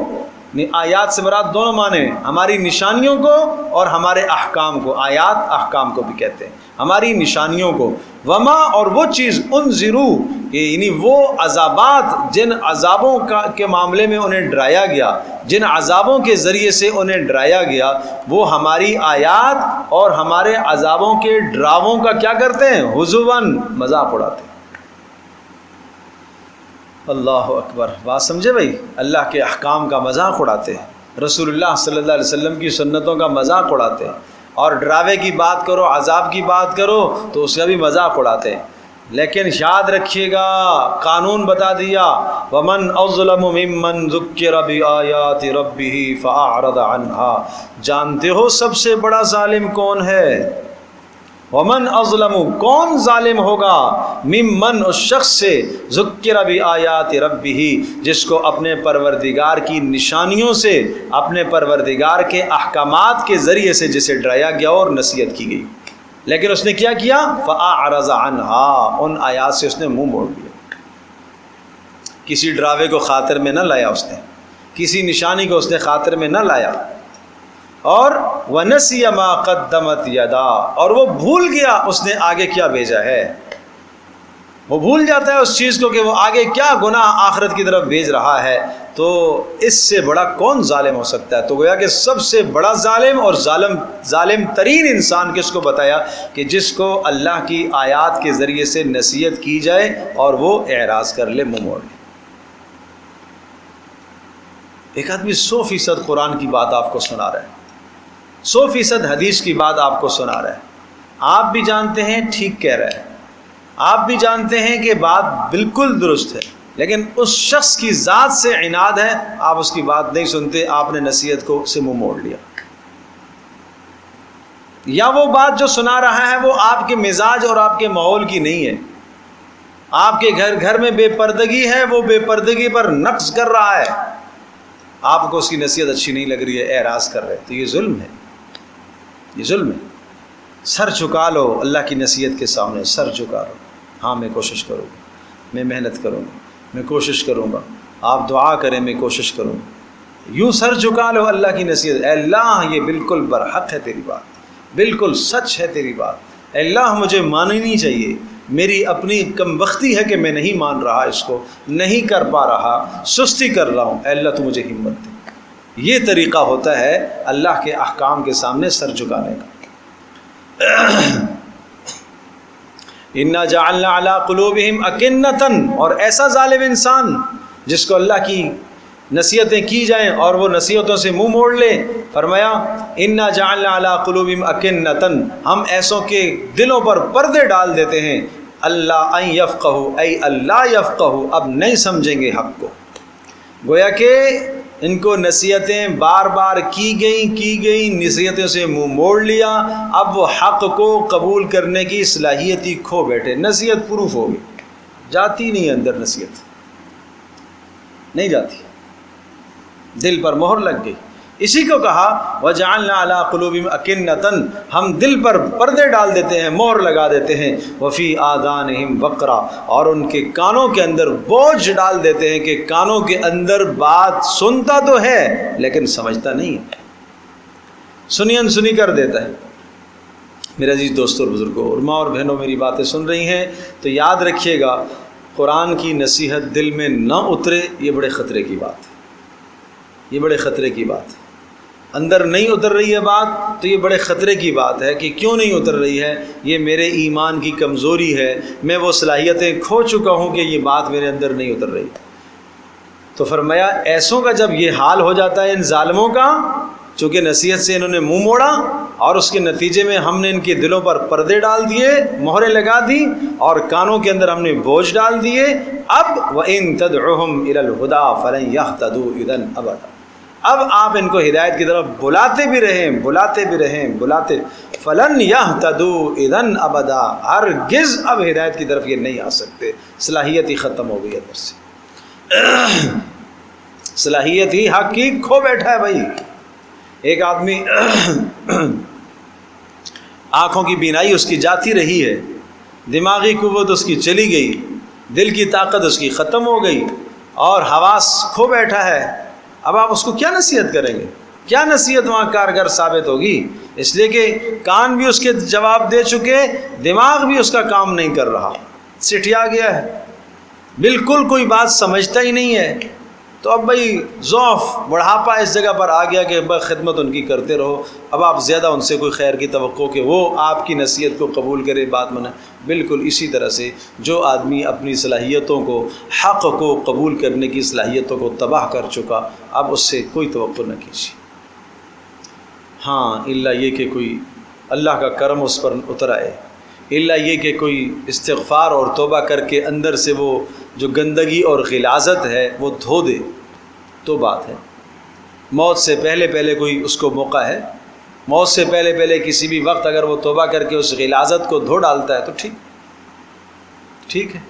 آیات سے مراد دونوں معنی ہیں، ہماری نشانیوں کو اور ہمارے احکام کو. آیات احکام کو بھی کہتے ہیں، ہماری نشانیوں کو. وما، اور وہ چیز انذروا، یعنی وہ عذابات جن عذابوں کے معاملے میں انہیں ڈرایا گیا، جن عذابوں کے ذریعے سے انہیں ڈرایا گیا، وہ ہماری آیات اور ہمارے عذابوں کے ڈراووں کا کیا کرتے ہیں؟ ہزواً، مذاق اڑاتے ہیں. اللہ اکبر. بات سمجھے بھائی؟ اللہ کے احکام کا مذاق اڑاتے ہیں، رسول اللہ صلی اللہ علیہ وسلم کی سنتوں کا مذاق اڑاتے ہیں، اور ڈراوے کی بات کرو، عذاب کی بات کرو تو اس کا بھی مذاق اڑاتے ہیں۔ لیکن یاد رکھیے گا، قانون بتا دیا، وَمَنْ أَظْلَمُ مِمَّنْ ذُكِّرَ بِآيَاتِ رَبِّهِ فَأَعْرَضَ عَنْهَا۔ جانتے ہو سب سے بڑا ظالم کون ہے؟ وَمَنْ أَظْلَمُ، کون ظالم ہوگا، ممن، اس شخص سے، ذُكِّرَ بِآيَاتِ رَبِّهِ، جس کو اپنے پروردگار کی نشانیوں سے، اپنے پروردگار کے احکامات کے ذریعے سے جسے ڈرایا گیا اور نصیحت کی گئی، لیکن اس نے کیا کیا؟ فَأَعْرَضَ عَنْهَا، ان آیات سے اس نے منہ موڑ لیا۔ کسی ڈراوے کو خاطر میں نہ لایا اس نے، کسی نشانی کو اس نے خاطر میں نہ لایا، اور وَنَسِيَ مَا قَدَّمَتْ يَدَاهُ، اور وہ بھول گیا اس نے آگے کیا بھیجا ہے۔ وہ بھول جاتا ہے اس چیز کو کہ وہ آگے کیا گناہ آخرت کی طرف بھیج رہا ہے، تو اس سے بڑا کون ظالم ہو سکتا ہے؟ تو گویا کہ سب سے بڑا ظالم اور ظالم ترین انسان کس کو بتایا؟ کہ جس کو اللہ کی آیات کے ذریعے سے نصیحت کی جائے اور وہ اعراض کر لے، منہ موڑ لے۔ ایک آدمی 100% قرآن کی بات آپ کو سنا رہا ہے، 100% حدیث کی بات آپ کو سنا رہا ہے، آپ بھی جانتے ہیں ٹھیک کہہ رہا ہے، آپ بھی جانتے ہیں کہ بات بالکل درست ہے، لیکن اس شخص کی ذات سے عناد ہے، آپ اس کی بات نہیں سنتے، آپ نے نصیحت کو سے منہ موڑ لیا، یا وہ بات جو سنا رہا ہے وہ آپ کے مزاج اور آپ کے ماحول کی نہیں ہے، آپ کے گھر میں بے پردگی ہے، وہ بے پردگی پر نقص کر رہا ہے، آپ کو اس کی نصیحت اچھی نہیں لگ رہی ہے، اعراض کر رہے، تو یہ ظلم ہے، یہ ظلم ہے۔ سر جھکا لو اللہ کی نصیحت کے سامنے، سر جھکا لو، ہاں میں کوشش کروں گا، میں محنت کروں گا، میں کوشش کروں گا، آپ دعا کریں میں کوشش کروں گا، یوں سر جھکا لو اللہ کی نصیحت، اے اللہ یہ بالکل برحق ہے تیری بات، بالکل سچ ہے تیری بات، اے اللہ مجھے ماننی چاہیے، میری اپنی کم بختی ہے کہ میں نہیں مان رہا، اس کو نہیں کر پا رہا، سستی کر رہا ہوں، اے اللہ تو مجھے ہمت دے۔ یہ طریقہ ہوتا ہے اللہ کے احکام کے سامنے سر جھکانے کا۔ اِنَّا جَعَلْنَا عَلَىٰ قُلُوبِهِمْ أَكِنَّةً، اور ایسا ظالم انسان جس کو اللہ کی نصیحتیں کی جائیں اور وہ نصیحتوں سے منہ موڑ لے، فرمایا اِنَّا جَعَلْنَا عَلَىٰ قُلُوبِهِمْ أَكِنَّةً، ہم ایسوں کے دلوں پر پردے ڈال دیتے ہیں، اللہ ان یفقہوا، ای اللہ یفقہوا، اب نہیں سمجھیں گے حق کو۔ گویا کہ ان کو نصیحتیں بار بار کی گئیں، نصیحتوں سے منہ موڑ لیا، اب وہ حق کو قبول کرنے کی صلاحیت ہی کھو بیٹھے، نصیحت پروف ہو گئی، جاتی نہیں اندر، نصیحت نہیں جاتی، دل پر مہر لگ گئی۔ اسی کو کہا وَجَعَلْنَا عَلَىٰ قُلُوبِهِمْ أَكِنَّةً، ہم دل پر پردے ڈال دیتے ہیں، مہر لگا دیتے ہیں، وَفِي آذَانِهِمْ وَقْرًا، اور ان کے کانوں کے اندر بوجھ ڈال دیتے ہیں کہ کانوں کے اندر بات سنتا تو ہے لیکن سمجھتا نہیں ہے، سنی انسنی کر دیتا ہے۔ میرے عزیز دوستوں اور بزرگوں اور ماں اور بہنوں، میری باتیں سن رہی ہیں تو یاد رکھیے گا، قرآن کی نصیحت دل میں نہ اترے، یہ بڑے خطرے کی بات ہے، یہ بڑے خطرے کی بات ہے۔ اندر نہیں اتر رہی ہے بات تو یہ بڑے خطرے کی بات ہے کہ کیوں نہیں اتر رہی ہے، یہ میرے ایمان کی کمزوری ہے، میں وہ صلاحیتیں کھو چکا ہوں کہ یہ بات میرے اندر نہیں اتر رہی۔ تو فرمایا ایسوں کا جب یہ حال ہو جاتا ہے ان ظالموں کا، چونکہ نصیحت سے انہوں نے منہ موڑا اور اس کے نتیجے میں ہم نے ان کے دلوں پر پردے ڈال دیے، مہریں لگا دی، اور کانوں کے اندر ہم نے بوجھ ڈال دیے، اب وَإِن تَدْعُهُمْ إِلَى الْهُدَىٰ فَلَن يَهْتَدُوا إِذًا أَبَدًا، اب آپ ان کو ہدایت کی طرف بلاتے بھی رہیں، فَلَن يَهْتَدُوا إِذًا أَبَدًا، ہرگز اب ہدایت کی طرف یہ نہیں آ سکتے، صلاحیت ہی ختم ہو گئی اندر سے، صلاحیت ہی حق کی کھو بیٹھا ہے بھائی۔ ایک آدمی آنکھوں کی بینائی اس کی جاتی رہی ہے، دماغی قوت اس کی چلی گئی، دل کی طاقت اس کی ختم ہو گئی، اور حواس کھو بیٹھا ہے، اب آپ اس کو کیا نصیحت کریں گے؟ کیا نصیحت وہاں کارگر ثابت ہوگی؟ اس لیے کہ کان بھی اس کے جواب دے چکے، دماغ بھی اس کا کام نہیں کر رہا، سٹیا گیا ہے، بالکل کوئی بات سمجھتا ہی نہیں ہے۔ تو اب بھائی ضعف، بڑھاپا اس جگہ پر آ گیا کہ خدمت ان کی کرتے رہو، اب آپ زیادہ ان سے کوئی خیر کی توقع کہ وہ آپ کی نصیحت کو قبول کرے، بات منع۔ بالکل اسی طرح سے جو آدمی اپنی صلاحیتوں کو، حق کو قبول کرنے کی صلاحیتوں کو تباہ کر چکا، اب اس سے کوئی توقع نہ کیجیے، ہاں الا یہ کہ کوئی اللہ کا کرم اس پر اتر آئے، الا یہ کہ کوئی استغفار اور توبہ کر کے اندر سے وہ جو گندگی اور غلاظت ہے وہ دھو دے تو بات ہے۔ موت سے پہلے پہلے کوئی اس کو موقع ہے، موت سے پہلے پہلے کسی بھی وقت اگر وہ توبہ کر کے اس غلاظت کو دھو ڈالتا ہے تو ٹھیک ہے۔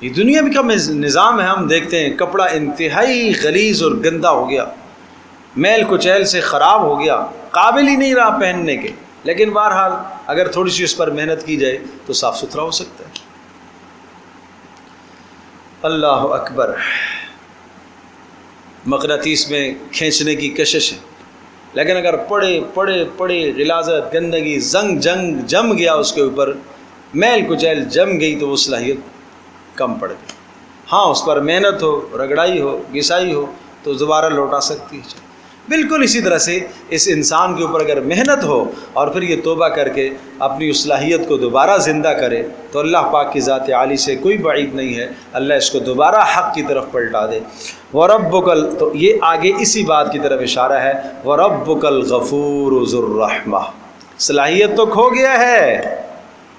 یہ دنیا بھی کا نظام ہے، ہم دیکھتے ہیں کپڑا انتہائی غلیظ اور گندا ہو گیا، میل کچیل سے خراب ہو گیا، قابل ہی نہیں رہا پہننے کے، لیکن بہرحال اگر تھوڑی سی اس پر محنت کی جائے تو صاف ستھرا ہو سکتا ہے۔ اللہ اکبر۔ مقناطیس میں کھینچنے کی کشش ہے، لیکن اگر پڑے غلاظت گندگی جنگ جم گیا اس کے اوپر، میل کچیل جم گئی تو وہ صلاحیت کم پڑ گئی۔ ہاں اس پر محنت ہو، رگڑائی ہو، گسائی ہو تو دوبارہ لوٹا سکتی ہے۔ بالکل اسی طرح سے اس انسان کے اوپر اگر محنت ہو اور پھر یہ توبہ کر کے اپنی اس صلاحیت کو دوبارہ زندہ کرے تو اللہ پاک کی ذات عالی سے کوئی بعید نہیں ہے، اللہ اس کو دوبارہ حق کی طرف پلٹا دے۔ وَرَبُّكَ، تو یہ آگے اسی بات کی طرف اشارہ ہے، وَرَبُّكَ الْغَفُورُ ذُو الرَّحْمَةِ۔ صلاحیت تو کھو گیا ہے،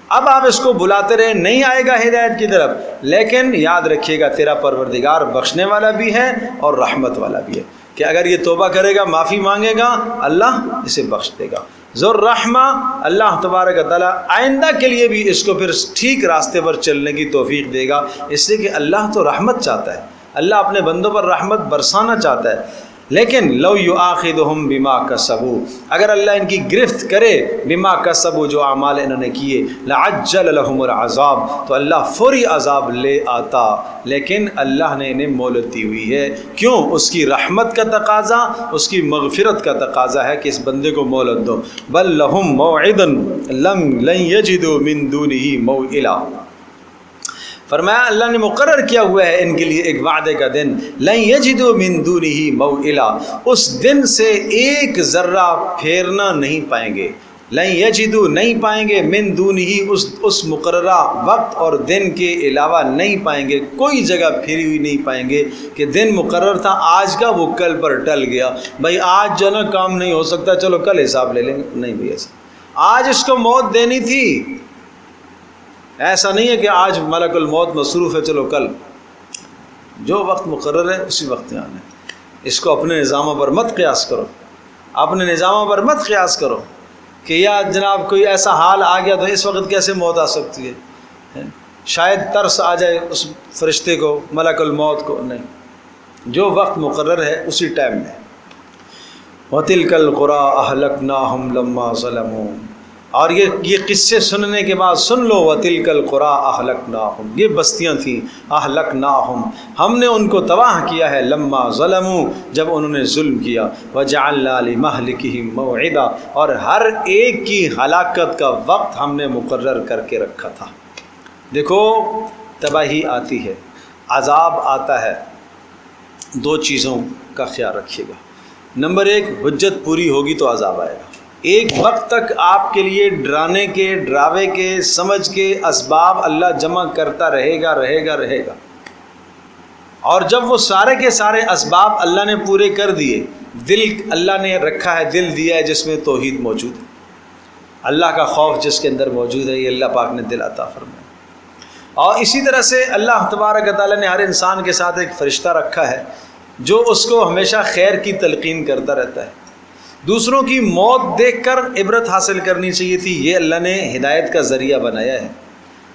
اب آپ اس کو بلاتے رہے، نہیں آئے گا ہدایت کی طرف، لیکن یاد رکھیے گا تیرا پروردگار بخشنے والا بھی ہے اور رحمت والا بھی ہے، کہ اگر یہ توبہ کرے گا، معافی مانگے گا، اللہ اسے بخش دے گا۔ ذو الرحمہ، اللہ تبارک و تعالیٰ آئندہ کے لیے بھی اس کو پھر ٹھیک راستے پر چلنے کی توفیق دے گا، اس لیے کہ اللہ تو رحمت چاہتا ہے، اللہ اپنے بندوں پر رحمت برسانا چاہتا ہے۔ لیکن لو یؤاخذہم بما کسبوا، اگر اللہ ان کی گرفت کرے بما کسبوا، جو اعمال انہوں نے کیے، لعجل لہم العذاب، تو اللہ فوری عذاب لے آتا، لیکن اللہ نے انہیں مہلت دی ہوئی ہے۔ کیوں؟ اس کی رحمت کا تقاضا، اس کی مغفرت کا تقاضا ہے کہ اس بندے کو مہلت دو۔ بل لہم موعد لن یجدوا من دونہ موئلا، فرمایا اللہ نے مقرر کیا ہوا ہے ان کے لیے ایک وعدے کا دن، لن یجدوا من دونہ موئلا، اس دن سے ایک ذرہ پھیرنا نہیں پائیں گے، لن یجدوا نہیں پائیں گے، من دونہ اس مقررہ وقت اور دن کے علاوہ نہیں پائیں گے، کوئی جگہ پھری ہوئی نہیں پائیں گے کہ دن مقرر تھا آج کا وہ کل پر ٹل گیا، بھائی آج جو نا کام نہیں ہو سکتا چلو کل حساب لے لیں گے، نہیں بھائی ایسا، آج اس کو موت دینی تھی، ایسا نہیں ہے کہ آج ملک الموت مصروف ہے چلو کل، جو وقت مقرر ہے اسی وقت میں آنا ہے۔ اس کو اپنے نظاموں پر مت قیاس کرو، اپنے نظاموں پر مت قیاس کرو کہ یا جناب کوئی ایسا حال آ گیا تو اس وقت کیسے موت آ سکتی ہے، شاید ترس آ جائے اس فرشتے کو، ملک الموت کو، نہیں، جو وقت مقرر ہے اسی ٹائم میں۔ وَتِلْكَ الْقُرَىٰ أَهْلَكْنَاهُمْ لَمَّا ظَلَمُوا، اور یہ قصے سننے کے بعد سن لو، وَتِلْكَ الْقُرَىٰ أَهْلَكْنَاهُمْ، یہ بستیاں تھیں، أَهْلَكْنَاهُمْ، ہم نے ان کو تباہ کیا ہے، لَمَّا ظَلَمُوا، جب انہوں نے ظلم کیا، وَجَعَلْنَا لِمَهْلِكِهِمْ مَوْعِدًا، اور ہر ایک کی ہلاکت کا وقت ہم نے مقرر کر کے رکھا تھا۔ دیکھو تباہی آتی ہے، عذاب آتا ہے، دو چیزوں کا خیال رکھیے گا، نمبر ایک حجت پوری ہوگی تو عذاب آئے گا، ایک وقت تک آپ کے لیے ڈرانے کے، ڈراوے کے، سمجھ کے اسباب اللہ جمع کرتا رہے گا، اور جب وہ سارے کے سارے اسباب اللہ نے پورے کر دیے، دل اللہ نے رکھا ہے، دل دیا ہے جس میں توحید موجود ہے، اللہ کا خوف جس کے اندر موجود ہے، یہ اللہ پاک نے دل عطا فرمایا۔ اور اسی طرح سے اللہ تبارک و تعالیٰ نے ہر انسان کے ساتھ ایک فرشتہ رکھا ہے جو اس کو ہمیشہ خیر کی تلقین کرتا رہتا ہے، دوسروں کی موت دیکھ کر عبرت حاصل کرنی چاہیے تھی، یہ اللہ نے ہدایت کا ذریعہ بنایا ہے،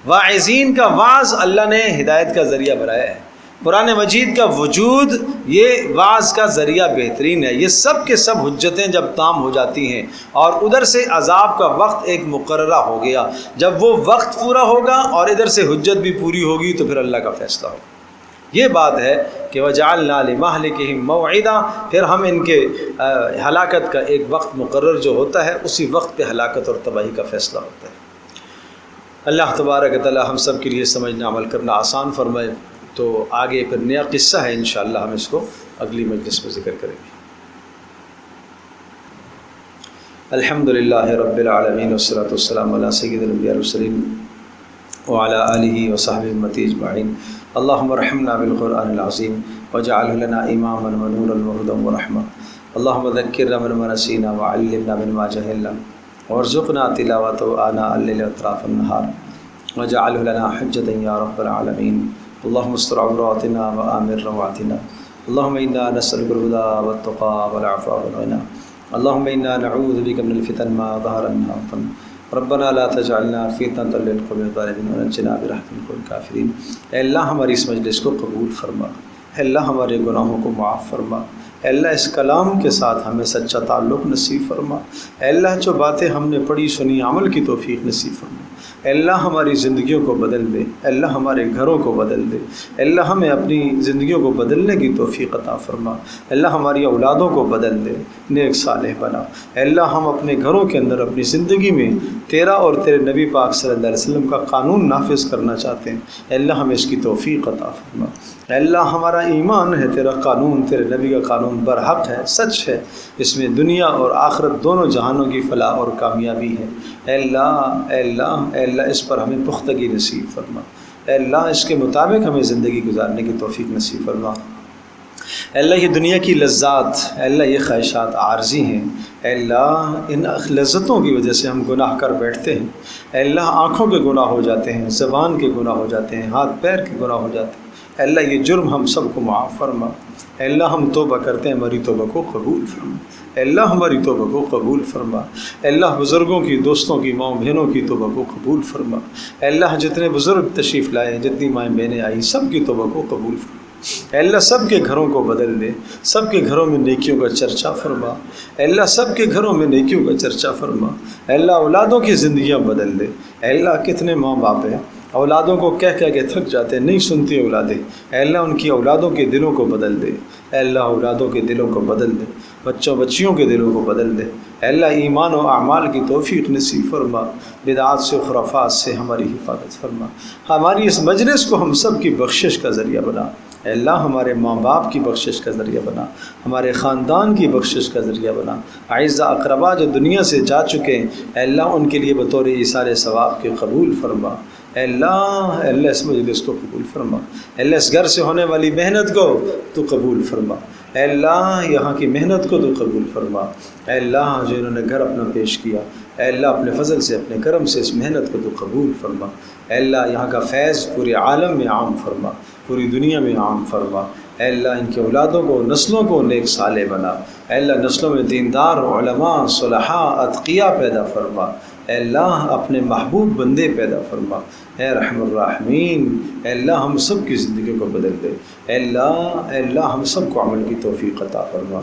واعظین کا وعظ اللہ نے ہدایت کا ذریعہ بنایا ہے، قرآن مجید کا وجود یہ وعظ کا ذریعہ بہترین ہے، یہ سب کے سب حجتیں جب تام ہو جاتی ہیں اور ادھر سے عذاب کا وقت ایک مقررہ ہو گیا، جب وہ وقت پورا ہوگا اور ادھر سے حجت بھی پوری ہوگی تو پھر اللہ کا فیصلہ ہوگا۔ یہ بات ہے کہ وَجَعَلْنَا لِمَهْلِكِهِمْ مَوْعِدًا، پھر ہم ان کے ہلاکت کا ایک وقت مقرر جو ہوتا ہے اسی وقت پہ ہلاکت اور تباہی کا فیصلہ ہوتا ہے۔ اللہ تبارک و تعالی ہم سب کے لیے سمجھنا عمل کرنا آسان فرمائے۔ تو آگے پھر نیا قصہ ہے انشاءاللہ، ہم اس کو اگلی مجلس میں ذکر کریں گے۔ الحمدللہ رب العالمین والصلاة والسلام علی سید الانبیاء والمرسلین وعلی آلہ وصحبہ امتی اجمعین۔ اللہم ارحمنا بالقرآن العظیم واجعلہ لنا اماما ونورا وہدی ورحمہ۔ اللہم ذکرنا مما نسینا وعلمنا مما جہلنا وارزقنا تلاوته آناء الليل وأطراف النهار واجعله لنا حجة يا رب العالمين. اللهم استر عوراتنا وآمن روعاتنا. اللهم إنا نسألك الهدى والتقى والعفو والغنى. اللهم إنا نعوذ بك من الفتن ما ظهر منها وبطن. ربنا لا تجعلنا فتنة للقوم الظالمين ونجنا برحمتك من الكافرين. اے اللہ ہماری اس مجلس کو قبول فرما. اے اللہ ہمارے گناہوں کو معاف فرما. اے اللہ اس کلام کے ساتھ ہمیں سچا تعلق نصیب فرما. اے اللہ جو باتیں ہم نے پڑھی سنی عمل کی توفیق نصیب فرما. اے اللہ ہماری زندگیوں کو بدل دے. اے اللہ ہمارے گھروں کو بدل دے. اے اللہ ہمیں اپنی زندگیوں کو بدلنے کی توفیق عطا فرما. اے اللہ ہماری اولادوں کو بدل دے, نیک صالح بنا. اے اللہ ہم اپنے گھروں کے اندر اپنی زندگی میں تیرا اور تیرے نبی پاک صلی اللہ علیہ وسلم کا قانون نافذ کرنا چاہتے ہیں. اے اللہ ہمیں اس کی توفیق عطا فرما. اے اللہ ہمارا ایمان ہے تیرا قانون, تیرے نبی کا قانون برحق ہے, سچ ہے. اس میں دنیا اور آخرت دونوں جہانوں کی فلاح اور کامیابی ہے. اے اللہ اے اللہ اے اللہ اس پر ہمیں پختگی نصیب فرما. اے اللہ اس کے مطابق ہمیں زندگی گزارنے کی توفیق نصیب فرما. اے اللہ یہ دنیا کی لذات, اے اللہ یہ خواہشات عارضی ہیں. اے اللہ ان لذتوں کی وجہ سے ہم گناہ کر بیٹھتے ہیں. اے اللہ آنکھوں کے گناہ ہو جاتے ہیں, زبان کے گناہ ہو جاتے ہیں, ہاتھ پیر کے گناہ ہو جاتے ہیں. اے اللہ یہ جرم ہم سب کو معاف فرما. اے اللہ ہم توبہ کرتے ہیں, ہماری توبہ کو قبول فرما. اے اللہ ہماری توبہ کو قبول فرما. اے اللہ بزرگوں کی, دوستوں کی, ماؤں بہنوں کی توبہ کو قبول فرما. اے اللہ جتنے بزرگ تشریف لائے, جتنی مائیں بہنیں آئی, سب کی توبہ کو قبول فرما. اے اللہ سب کے گھروں کو بدل دے, سب کے گھروں میں نیکیوں کا چرچا فرما. اے اللہ سب کے گھروں میں نیکیوں کا چرچا فرما. اے اللہ اولادوں کی زندگیاں بدل دے. اے اللہ کتنے ماں باپ ہیں اولادوں کو کہہ کے تھک جاتے ہیں, نہیں سنتی اولادیں. اے اللہ ان کی اولادوں کے دلوں کو بدل دے. اے اللہ اولادوں کے دلوں کو بدل دے, بچیوں کے دلوں کو بدل دے. اے اللہ ایمان و اعمال کی توفیق نصیب فرما. بدعات سے, خرافات سے ہماری حفاظت فرما. ہماری اس مجلس کو ہم سب کی بخشش کا ذریعہ بنا. اے اللہ ہمارے ماں باپ کی بخشش کا ذریعہ بنا, ہمارے خاندان کی بخشش کا ذریعہ بنا. اعزہ اقربا جو دنیا سے جا چکے ہیں, اے اللہ ان کے لیے بطور ایثار ثواب کے قبول فرما. اے اللہ اس مجلس کو قبول فرما. اے اللہ اس گھر سے ہونے والی محنت کو تو قبول فرما. اے اللہ یہاں کی محنت کو تو قبول فرما. اے اللہ جو انہوں نے گھر اپنا پیش کیا, اے اللہ اپنے فضل سے, اپنے کرم سے اس محنت کو تو قبول فرما. اے اللہ یہاں کا فیض پورے عالم میں عام فرما, پوری دنیا میں عام فرما. اے اللہ ان کے اولادوں کو, نسلوں کو نیک صالح بنا. اے اللہ نسلوں میں دیندار, علماء, صلحاء, اتقیاء پیدا فرما. اے اللہ اپنے محبوب بندے پیدا فرما. اے رحم الراحمین, اے اللہ ہم سب کی زندگی کو بدل دے. اے اللہ ہم سب کو عمل کی توفیق عطا فرما.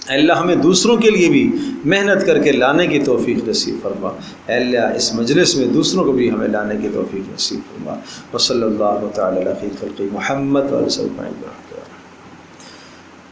اے اللہ ہمیں دوسروں کے لیے بھی محنت کر کے لانے کی توفیق نصیب فرما. اے اللہ اس مجلس میں دوسروں کو بھی ہمیں لانے کی توفیق نصیب فرما. وصلی اللہ تعالی علی خیر خلق محمد و علیہ وسلم.